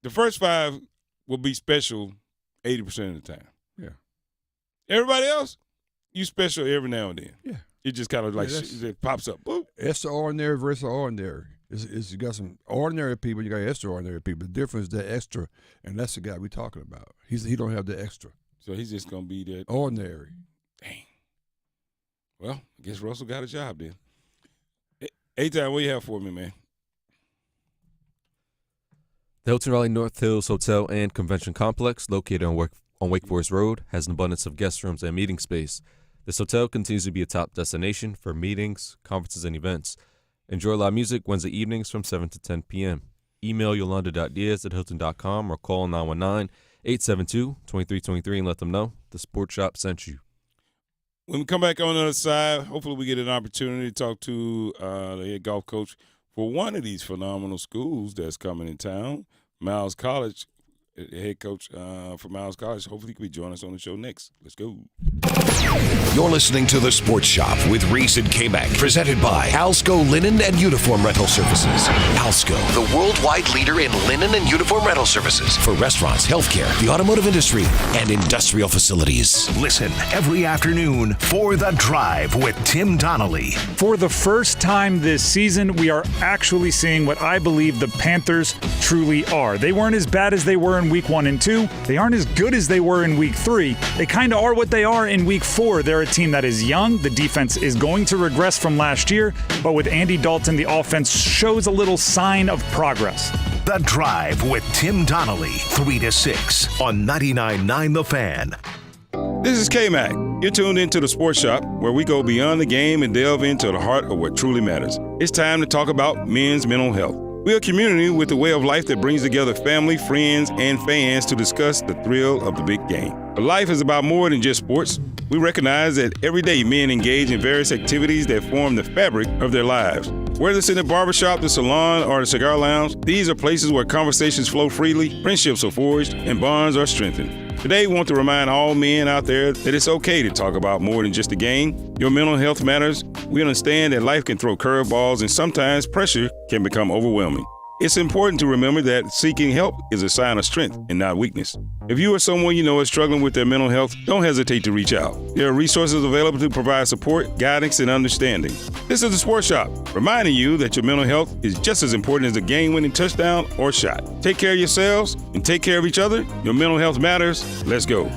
the first 5 will be special 80% of the time. Yeah. Everybody else, You special every now and then. Yeah. It just kind of like it pops up. Boop. Extraordinary versus ordinary. You got some ordinary people, you got extraordinary people. The difference is that extra, and that's the guy we're talking about. He don't have the extra. So he's just going to be that. Ordinary. Dang. Well, I guess Russell got a job then. A-Time, what do you have for me, man? The Hilton Raleigh North Hills Hotel and Convention Complex, located on Wake Forest Road, has an abundance of guest rooms and meeting space. This hotel continues to be a top destination for meetings, conferences, and events. Enjoy live music Wednesday evenings from 7 to 10 p.m. Email yolanda.diaz@hilton.com or call 919-872-2323 and let them know the Sports Shop sent you. When we come back on the other side, hopefully we get an opportunity to talk to the head golf coach for one of these phenomenal schools that's coming in town, Miles College. The head coach for Miles College. Hopefully he can be joining us on the show next. Let's go. You're listening to The Sports Shop with Reese and Kmac, presented by Alsco Linen and Uniform Rental Services. Alsco, the worldwide leader in linen and uniform rental services for restaurants, healthcare, the automotive industry, and industrial facilities. Listen every afternoon for The Drive with Tim Donnelly. For the first time this season, we are actually seeing what I believe the Panthers truly are. They weren't as bad as they were in week 1 and 2. They aren't as good as they were in week 3. They kind of are what they are in week 4. They're a team that is young. The defense is going to regress from last year, but with Andy Dalton, the offense shows a little sign of progress. The Drive with Tim Donnelly, 3 to 6 on 99.9 The Fan. This is Kmac. You're tuned into the Sports Shop, where we go beyond the game and delve into the heart of what truly matters. It's time to talk about men's mental health. We're a community with a way of life that brings together family, friends, and fans to discuss the thrill of the big game. But life is about more than just sports. We recognize that every day men engage in various activities that form the fabric of their lives. Whether it's in the barbershop, the salon, or the cigar lounge, these are places where conversations flow freely, friendships are forged, and bonds are strengthened. Today, we want to remind all men out there that it's okay to talk about more than just the game. Your mental health matters. We understand that life can throw curveballs, and sometimes pressure can become overwhelming. It's important to remember that seeking help is a sign of strength and not weakness. If you or someone you know is struggling with their mental health, don't hesitate to reach out. There are resources available to provide support, guidance, and understanding. This is the Sports Shop, reminding you that your mental health is just as important as a game-winning touchdown or shot. Take care of yourselves and take care of each other. Your mental health matters. Let's go.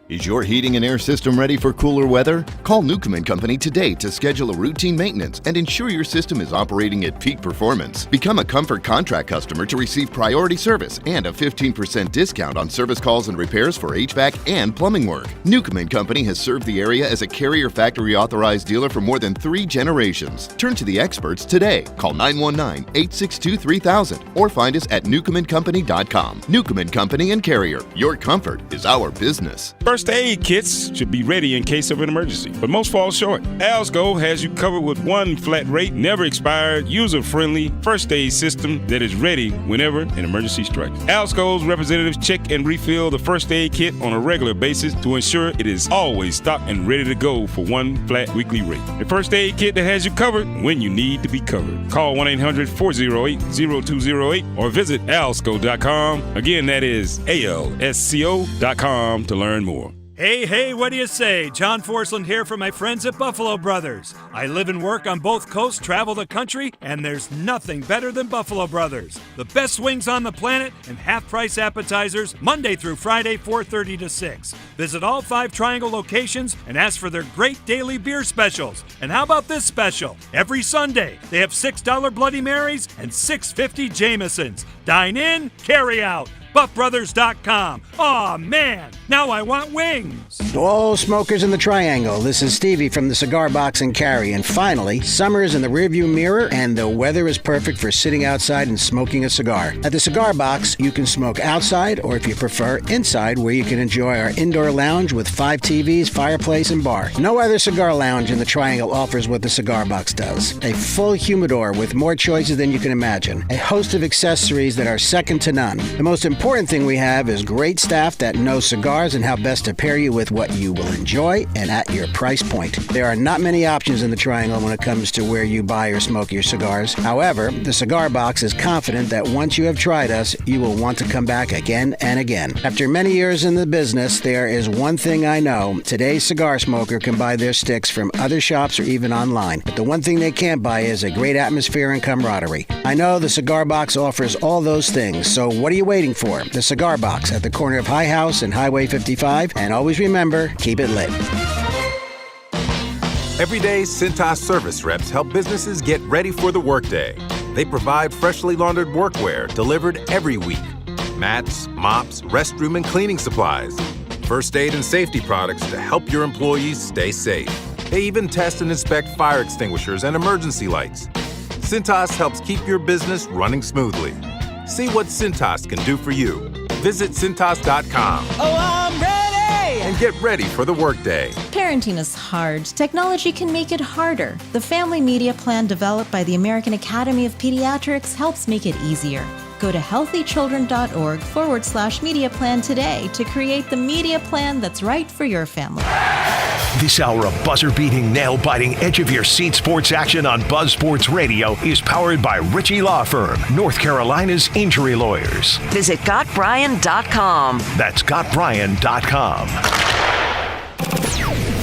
Is your heating and air system ready for cooler weather? Call Newcomb & Company today to schedule a routine maintenance and ensure your system is operating at peak performance. Become a Comfort Contract customer to receive priority service and a 15% discount on service calls and repairs for HVAC and plumbing work. Newcomb & Company has served the area as a Carrier Factory authorized dealer for more than 3 generations. Turn to the experts today. Call 919-862-3000 or find us at newcombandcompany.com. Newcomb & Company and Carrier. Your comfort is our business. First aid kits should be ready in case of an emergency, but most fall short. Alsco has you covered with one flat rate, never expired, user-friendly first aid system that is ready whenever an emergency strikes. Alsco's representatives check and refill the first aid kit on a regular basis to ensure it is always stocked and ready to go for one flat weekly rate. The first aid kit that has you covered when you need to be covered. Call 1-800-408-0208 or visit alsco.com. Again, that is ALSCO.com to learn more. Hey, what do you say? John Forsland here from my friends at Buffalo Brothers. I live and work on both coasts, travel the country, and there's nothing better than Buffalo Brothers. The best wings on the planet and half-price appetizers Monday through Friday, 4:30 to 6. Visit all 5 Triangle locations and ask for their great daily beer specials. And how about this special? Every Sunday, they have $6 Bloody Marys and $6.50 Jamesons. Dine in, carry out. BuffBrothers.com. Aw, man, now I want wings. To all smokers in the Triangle, this is Stevie from the Cigar Box and Carry. And finally, summer is in the rearview mirror and the weather is perfect for sitting outside and smoking a cigar. At the Cigar Box, you can smoke outside or if you prefer, inside where you can enjoy our indoor lounge with 5 TVs, fireplace, and bar. No other cigar lounge in the Triangle offers what the Cigar Box does. A full humidor with more choices than you can imagine. A host of accessories that are second to none. The most important important thing we have is great staff that know cigars and how best to pair you with what you will enjoy and at your price point. There are not many options in the Triangle when it comes to where you buy or smoke your cigars. However, the Cigar Box is confident that once you have tried us, you will want to come back again and again. After many years in the business, there is one thing I know. Today's cigar smoker can buy their sticks from other shops or even online. But the one thing they can't buy is a great atmosphere and camaraderie. I know the Cigar Box offers all those things, so what are you waiting for? The Cigar Box at the corner of High House and Highway 55. And always remember, keep it lit. Every day, Cintas service reps help businesses get ready for the workday. They provide freshly laundered workwear delivered every week. Mats, mops, restroom and cleaning supplies. First aid and safety products to help your employees stay safe. They even test and inspect fire extinguishers and emergency lights. Cintas helps keep your business running smoothly. See what Cintas can do for you. Visit Cintas.com. Oh, I'm ready! And get ready for the workday. Parenting is hard. Technology can make it harder. The Family Media Plan developed by the American Academy of Pediatrics helps make it easier. Go to healthychildren.org/media plan today to create the media plan that's right for your family. This hour of buzzer-beating, nail-biting, edge-of-your-seat sports action on Buzz Sports Radio is powered by Ritchie Law Firm, North Carolina's injury lawyers. Visit GotBryan.com. That's GotBryan.com.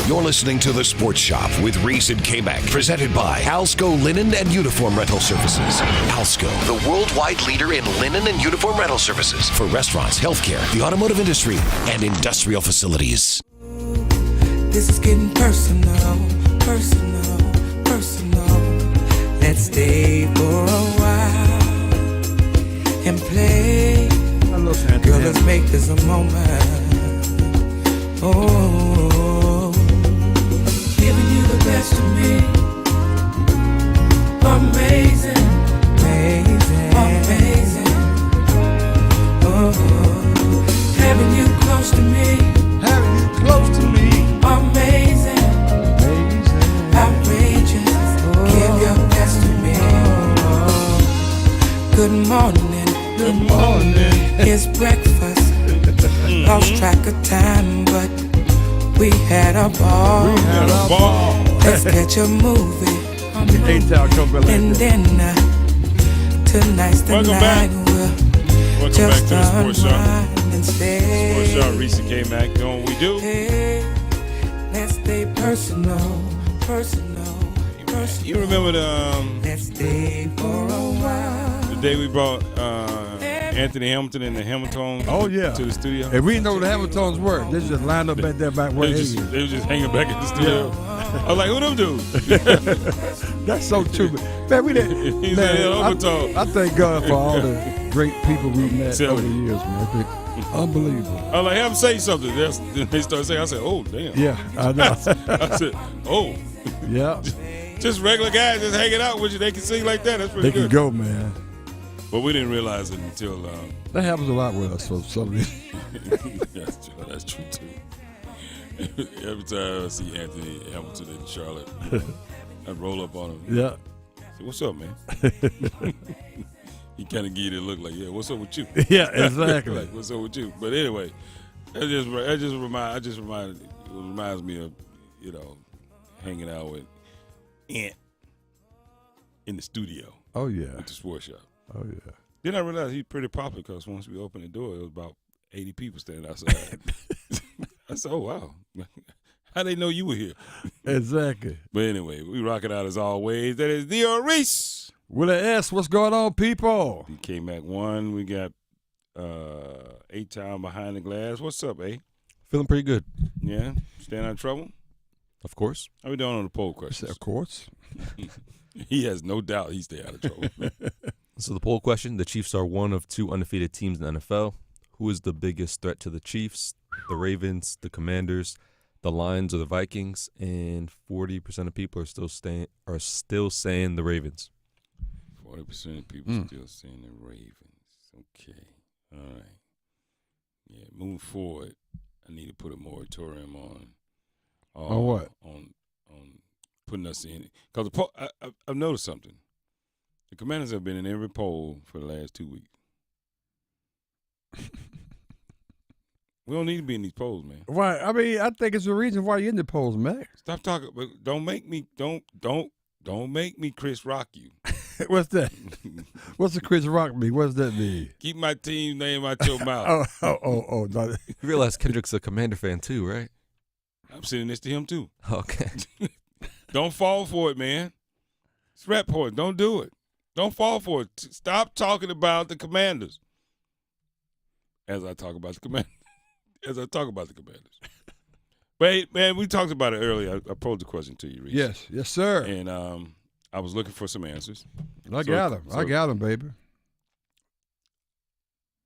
You're listening to The Sports Shop with Reese and Kmac, presented by Alsco Linen and Uniform Rental Services. Alsco, the worldwide leader in linen and uniform rental services for restaurants, healthcare, the automotive industry, and industrial facilities. This is getting personal, personal, personal. Let's stay for a while and play. Girl, let's make this a moment. Oh, giving you the best of me. Amazing, amazing, amazing. Oh, having you close to me. Having you close to me. Amazing, amazing, outrageous. Give your best to me. Good morning, good morning. It's breakfast. Lost track of time, but we had a ball. Let's catch a movie. And then tonight's the night. Welcome back to the Sports Shop. Sports Shop, Reese and Kmac doing what we do. Let's stay personal, personal, personal. You remember Let's stay for a while. the day we brought Anthony Hamilton and the Hamiltons to the studio? If we know the Hamiltons were, they just lined up back there back where they were just hanging back in the studio. I was like, who them dudes? That's so true. Man, we didn't. He's I thank God for all the great people we met over the years, man. Unbelievable. I was like, have them say something. They started saying, I said, oh, damn. Yeah, I know. I said, oh. Yeah. Just regular guys just hanging out with you. They can sing like that. That's pretty good. They can go, man. But we didn't realize it until... that happens a lot with us, so somebody... That's true, too. Every time I see Anthony Hamilton in Charlotte, I roll up on him. Yeah. Say, what's up, man? He kind of give you the look like, yeah, what's up with you? Yeah, exactly. Like, what's up with you? But anyway, it reminds me of, hanging out with Ant in the studio. Oh, yeah. With the Sports Shop. Oh, yeah. Then I realized he's pretty popular because once we opened the door, it was about 80 people standing outside. I said, oh, wow. How they know you were here? Exactly. But anyway, we rock it out as always. That is Reese. With an S, what's going on, people? Kmac 1. We got 8-time behind the glass. What's up, A? Feeling pretty good. Yeah? Staying out of trouble? Of course. How we doing on the poll question? Of course. He has no doubt he stay out of trouble. So the poll question, the Chiefs are one of 2 undefeated teams in the NFL. Who is the biggest threat to the Chiefs? The Ravens, the Commanders, the Lions, or the Vikings? And 40% of people are still saying the Ravens. 40% of people still saying the Ravens. Okay. All right. Yeah, moving forward, I need to put a moratorium on what? On putting us in it. Because I've noticed something. The Commanders have been in every poll for the last 2 weeks. We don't need to be in these polls, man. Why? I mean, I think it's the reason why you're in the polls, Mac. Stop talking. But don't make me Chris Rock you. What's that? What's the Chris Rock mean? What does that mean? Keep my team name out your mouth. Oh. No. You realize Kendrick's a Commander fan too, right? I'm sitting next to him too. Okay. Don't fall for it, man. It's rep point. Don't do it. Don't fall for it. Stop talking about the Commanders. As I talk about the Commanders. But, man, we talked about it earlier. I posed the question to you, Reese. Yes, sir. And I was looking for some answers. I got them, baby.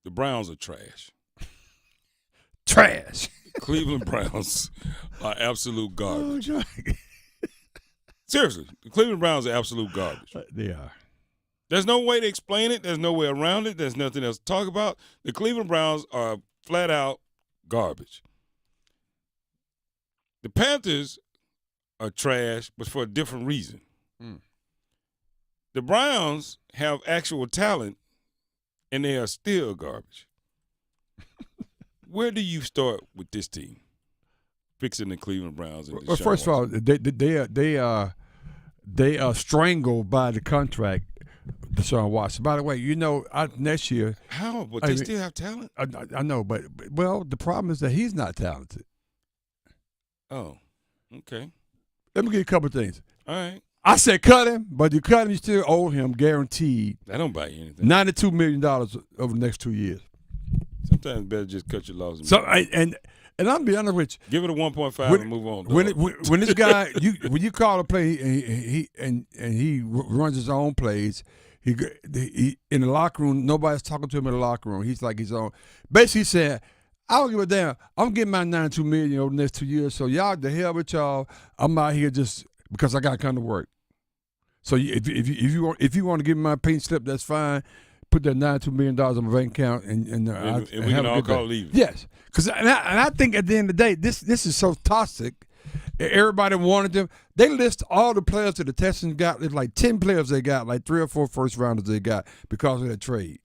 The Browns are trash. Trash. Cleveland Browns are absolute garbage. Seriously, the Cleveland Browns are absolute garbage. They are. There's no way to explain it. There's no way around it. There's nothing else to talk about. The Cleveland Browns are flat out garbage. The Panthers are trash, but for a different reason. The Browns have actual talent, and they are still garbage. Where do you start with this team? Fixing the Cleveland Browns. And well, first of all, they are strangled by the contract. Deshaun Watson. By the way, next year. How? But they still have talent. I know, but the problem is that he's not talented. Oh, okay. Let me give you a couple of things. All right. I said cut him, but you cut him, you still owe him guaranteed. I don't buy you anything. $92 million over the next 2 years. Sometimes better just cut your losses. So and I'll be honest with you. Give it a 1.5 and move on. When this guy, when you call a play, he runs his own plays. He in the locker room, nobody's talking to him in the locker room. He's like his own. Basically, he said, I don't give a damn. I'm getting my $92 million over the next 2 years. So y'all, the hell with y'all. I'm out here just because I got to come to work. So if you want to give me my pink slip, that's fine. Put that $92 million on my bank account and we can all call leave. Yes, because I think at the end of the day, this is so toxic. Everybody wanted them. They list all the players that the Texans got. There's like 10 players they got, like 3 or 4 first rounders they got because of that trade.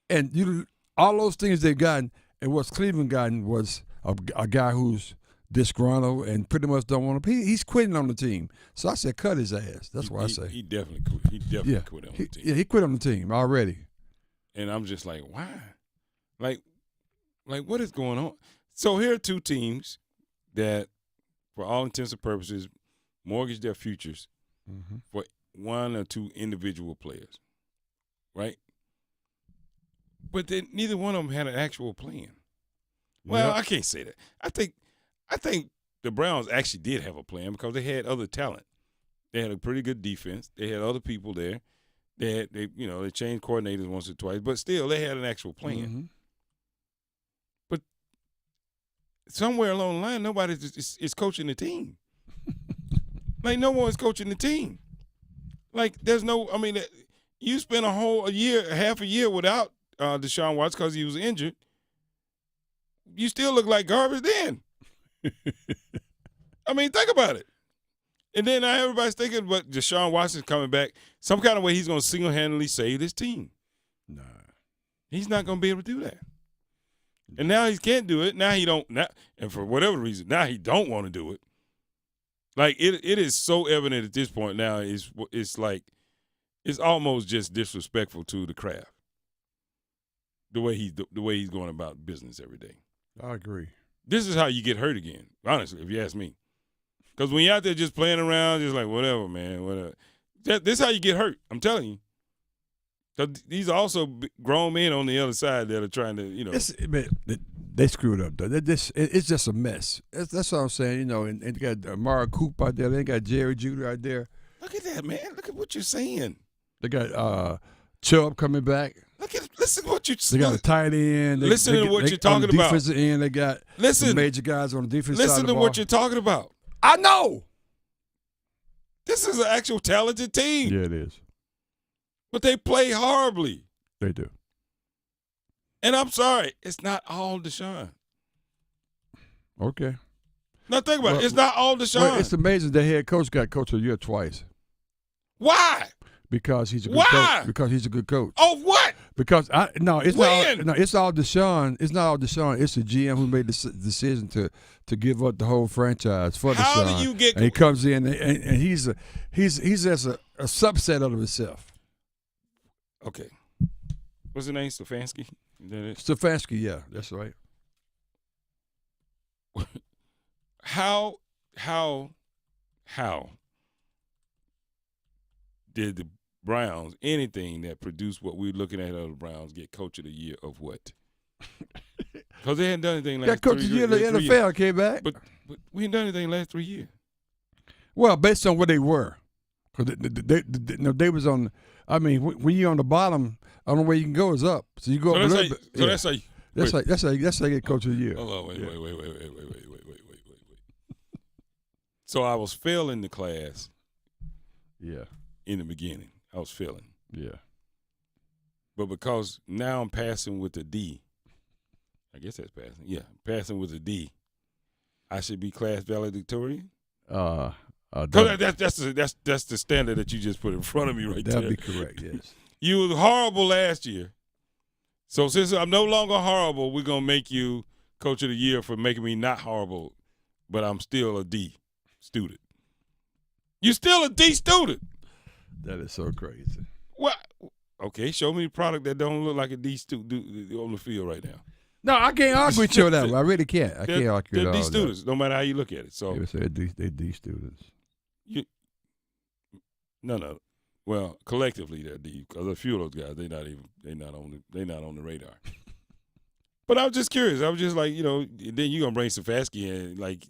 And all those things they've gotten, and what's Cleveland gotten was a guy who's disgruntled and pretty much don't want to. He's quitting on the team. So I said, cut his ass. That's what I say. He definitely quit. He definitely quit on the team. Yeah, he quit on the team already. And I'm just like, why? Like what is going on? So here are two teams that, for all intents and purposes, mortgage their futures for one or two individual players, right? But then neither one of them had an actual plan. Well, I can't say that. I think the Browns actually did have a plan because they had other talent. They had a pretty good defense. They had other people there. They changed coordinators once or twice, but still they had an actual plan. But somewhere along the line, nobody is coaching the team. Like, no one's coaching the team. Like, there's no – I mean, you spent half a year without Deshaun Watson because he was injured. You still look like garbage then. I mean, think about it. And then now everybody's thinking, but Deshaun Watson's coming back. Some kind of way he's going to single-handedly save this team. No. He's not going to be able to do that. And now he can't do it. Now he don't. And for whatever reason, now he don't want to do it. Like, it is so evident at this point now. It's like it's almost just disrespectful to the craft. The way he's going about business every day. I agree. This is how you get hurt again, honestly, if you ask me. Because when you're out there just playing around, just like, whatever, man, whatever. This is how you get hurt, I'm telling you. Because these are also grown men on the other side that are trying to, They screwed up, though. It's just a mess. That's what I'm saying, and they got Amari Coop out there. They got Jerry Judy out there. Look at that, man. Look at what you're saying. They got Chubb coming back. Listen to what you're saying. They got a tight end. Listen to what you're talking about. On the defensive end, they got some major guys on the defensive side of the ball. Listen to what you're talking about. I know. This is an actual talented team. Yeah, it is. But they play horribly. They do. And I'm sorry, it's not all Deshaun. Okay. Now think about it. It's not all Deshaun. Well, it's amazing the head coach got coach of the year twice. Why? Because he's a good coach. Because he's a good coach. Oh, what? Because it's not all Deshaun. It's not all Deshaun. It's the GM who made the decision to give up the whole franchise for Deshaun. How do you get? And he comes in and he's just a subset of himself. Okay. What's his name? Stefanski? Is that it? Stefanski, yeah, that's right. How did the Browns, anything that produced what we're looking at of the Browns, get Coach of the Year of what? Because they hadn't done anything last 3 years. That Coach of the Year of the NFL came back. But we ain't done anything last 3 years. Well, based on where they were. Because they was on – I mean, when you're on the bottom, the only way you can go is up. So you go up a little bit. So that's how you – That's how you get Coach of the Year. Hold on, wait. So I was failing the class. Yeah. In the beginning, I was failing. Yeah. But because now I'm passing with a D, I guess that's passing. Yeah, passing with a D. I should be class valedictorian. That's the standard that you just put in front of me right there. That'd be correct. Yes. You were horrible last year. So since I'm no longer horrible, we're going to make you Coach of the Year for making me not horrible, but I'm still a D student. You're still a D student. That is so crazy. Well, okay, show me a product that don't look like a D student on the field right now. No, I can't argue with you on that one. I really can't. I can't argue they're with D all students, that. no matter how you look at it. So they're D students. No. Well, collectively they're D because a few of those guys they're not on the radar. But I was just curious. I was just like, then you're gonna bring Stefanski in, like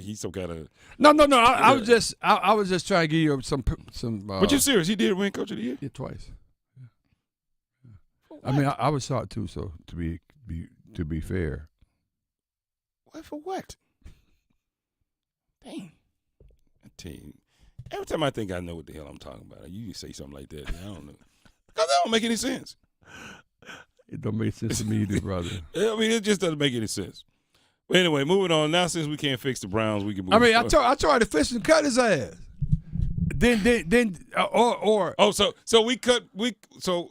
he's some kind of. No. I was just trying to give you some. But you're serious? He did win Coach of the Year? Yeah, twice. Yeah. I mean, I was shocked too. So to be fair. What for what? Dang! I tell you, every time I think I know what the hell I'm talking about, you say something like that. I don't know because that don't make any sense. It don't make sense to me either, brother. I mean, it just doesn't make any sense. But anyway, moving on. Now, since we can't fix the Browns, we can move. I mean, I tried to fix him, cut his ass.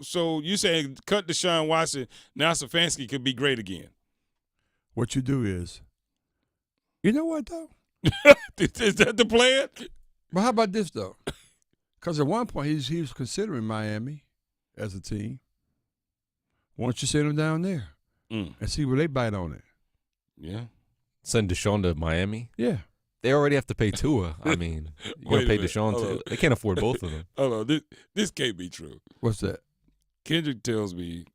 So you saying cut Deshaun Watson? Now Stefanski could be great again. What you do is, you know what though? Is that the plan? But how about this though? Because at one point he was considering Miami as a team. Why don't you send him down there and see where they bite on it? Yeah. Send Deshaun to Miami? Yeah. They already have to pay Tua. I mean, you got to pay Deshaun too. They can't afford both of them. Hold on. This can't be true. What's that? Kendrick tells me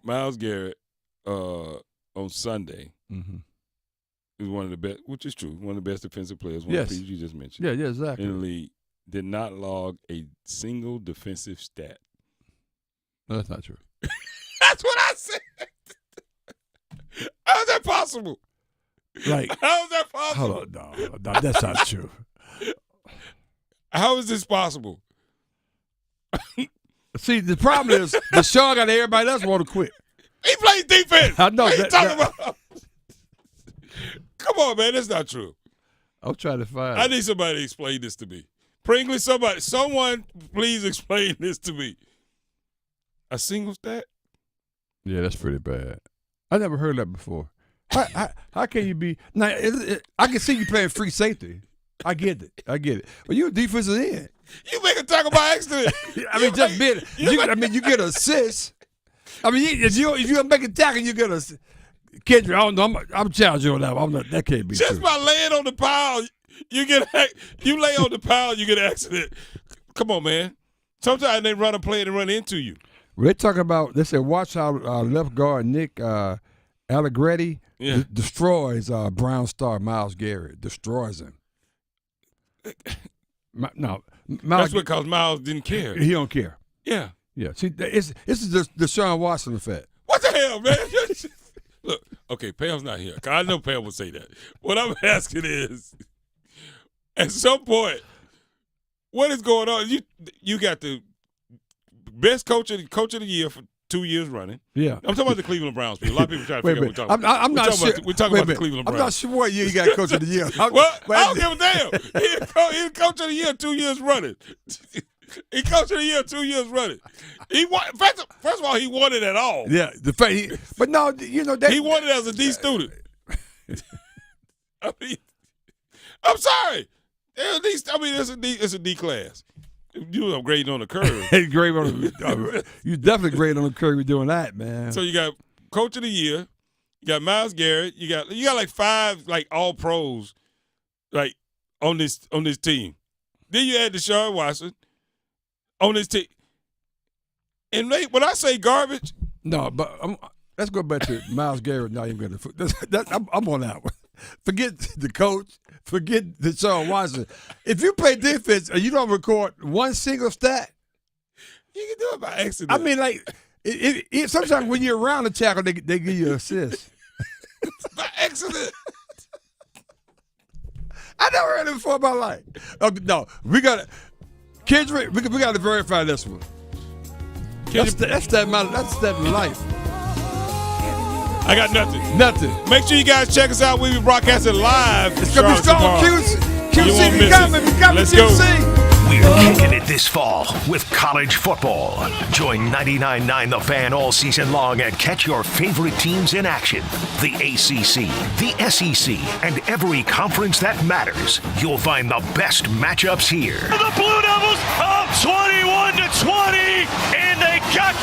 Myles Garrett on Sunday is one of the best, which is true, one of the best defensive players, one of the people you just mentioned. Yeah, exactly. In the league, did not log a single defensive stat. No, that's not true. That's what I said. How is that possible? Like, how is that possible? Hold on, no, that's not true. How is this possible? See, the problem is Deshaun got everybody else want to quit. He plays defense. I know. What are you talking about? Come on, man. That's not true. I'm trying to find. I need somebody to explain this to me. Pringley, someone please explain this to me. A single stat? Yeah, that's pretty bad. I never heard that before. How can you be? Now, I can see you playing free safety. I get it. But you're a defensive end. You make a tackle by accident. I mean, just being. You get an assist. I mean, if you make a tackle, you get a. Kendrick, I don't know. I'm challenging on that one. That can't be just true. by laying on the pile, you lay on the pile, you get an accident. Come on, man. Sometimes they run a play and run into you. They're talking about. They said, watch how left guard Nick Allegretti destroys Brown star Myles Garrett. Destroys him. No, that's because Myles didn't care. He don't care. Yeah. Yeah. See, this is the Deshaun Watson effect. What the hell, man? Look, okay, Pam's not here. I know Pam will say that. What I'm asking is, at some point, what is going on? You got the best coach of the year for 2 years running. Yeah. I'm talking about the Cleveland Browns. A lot of people try to figure out what we're talking about. I'm not sure. We're talking about the Cleveland Browns. I'm not sure what year you got coach of the year. Well, I don't give a damn. He's coach of the year 2 years running. He coach of the year 2 years running. He won. First of all, he won it at all. Yeah, but no, you know that He won it as a D student. I mean, I'm sorry. It's a D class. You was grading on the curve. You definitely great on the curve. You're doing that, man. So you got coach of the year. You got Myles Garrett. You got like 5 like all pros, like on this team. Then you add Deshaun Watson on this team. And when I say garbage, no, but let's go back to Myles Garrett. Not even going to. I'm on that one. Forget the coach. Forget Deshaun Watson. If you play defense and you don't record one single stat, you can do it by accident. I mean, like sometimes when you're around the tackle, they give you an assist. By accident. I never heard it before in my life. No, we got to Kendrick. We got to verify this one. That's that in life. I got nothing. Nothing. Make sure you guys check us out. We'll be broadcasting live. It's going to be strong. QC, we coming. Let's QC. We're kicking it this fall with college football. Join 99.9 The Fan all season long and catch your favorite teams in action. The ACC, the SEC, and every conference that matters. You'll find the best matchups here. The Blue Devils up 21-20, and they got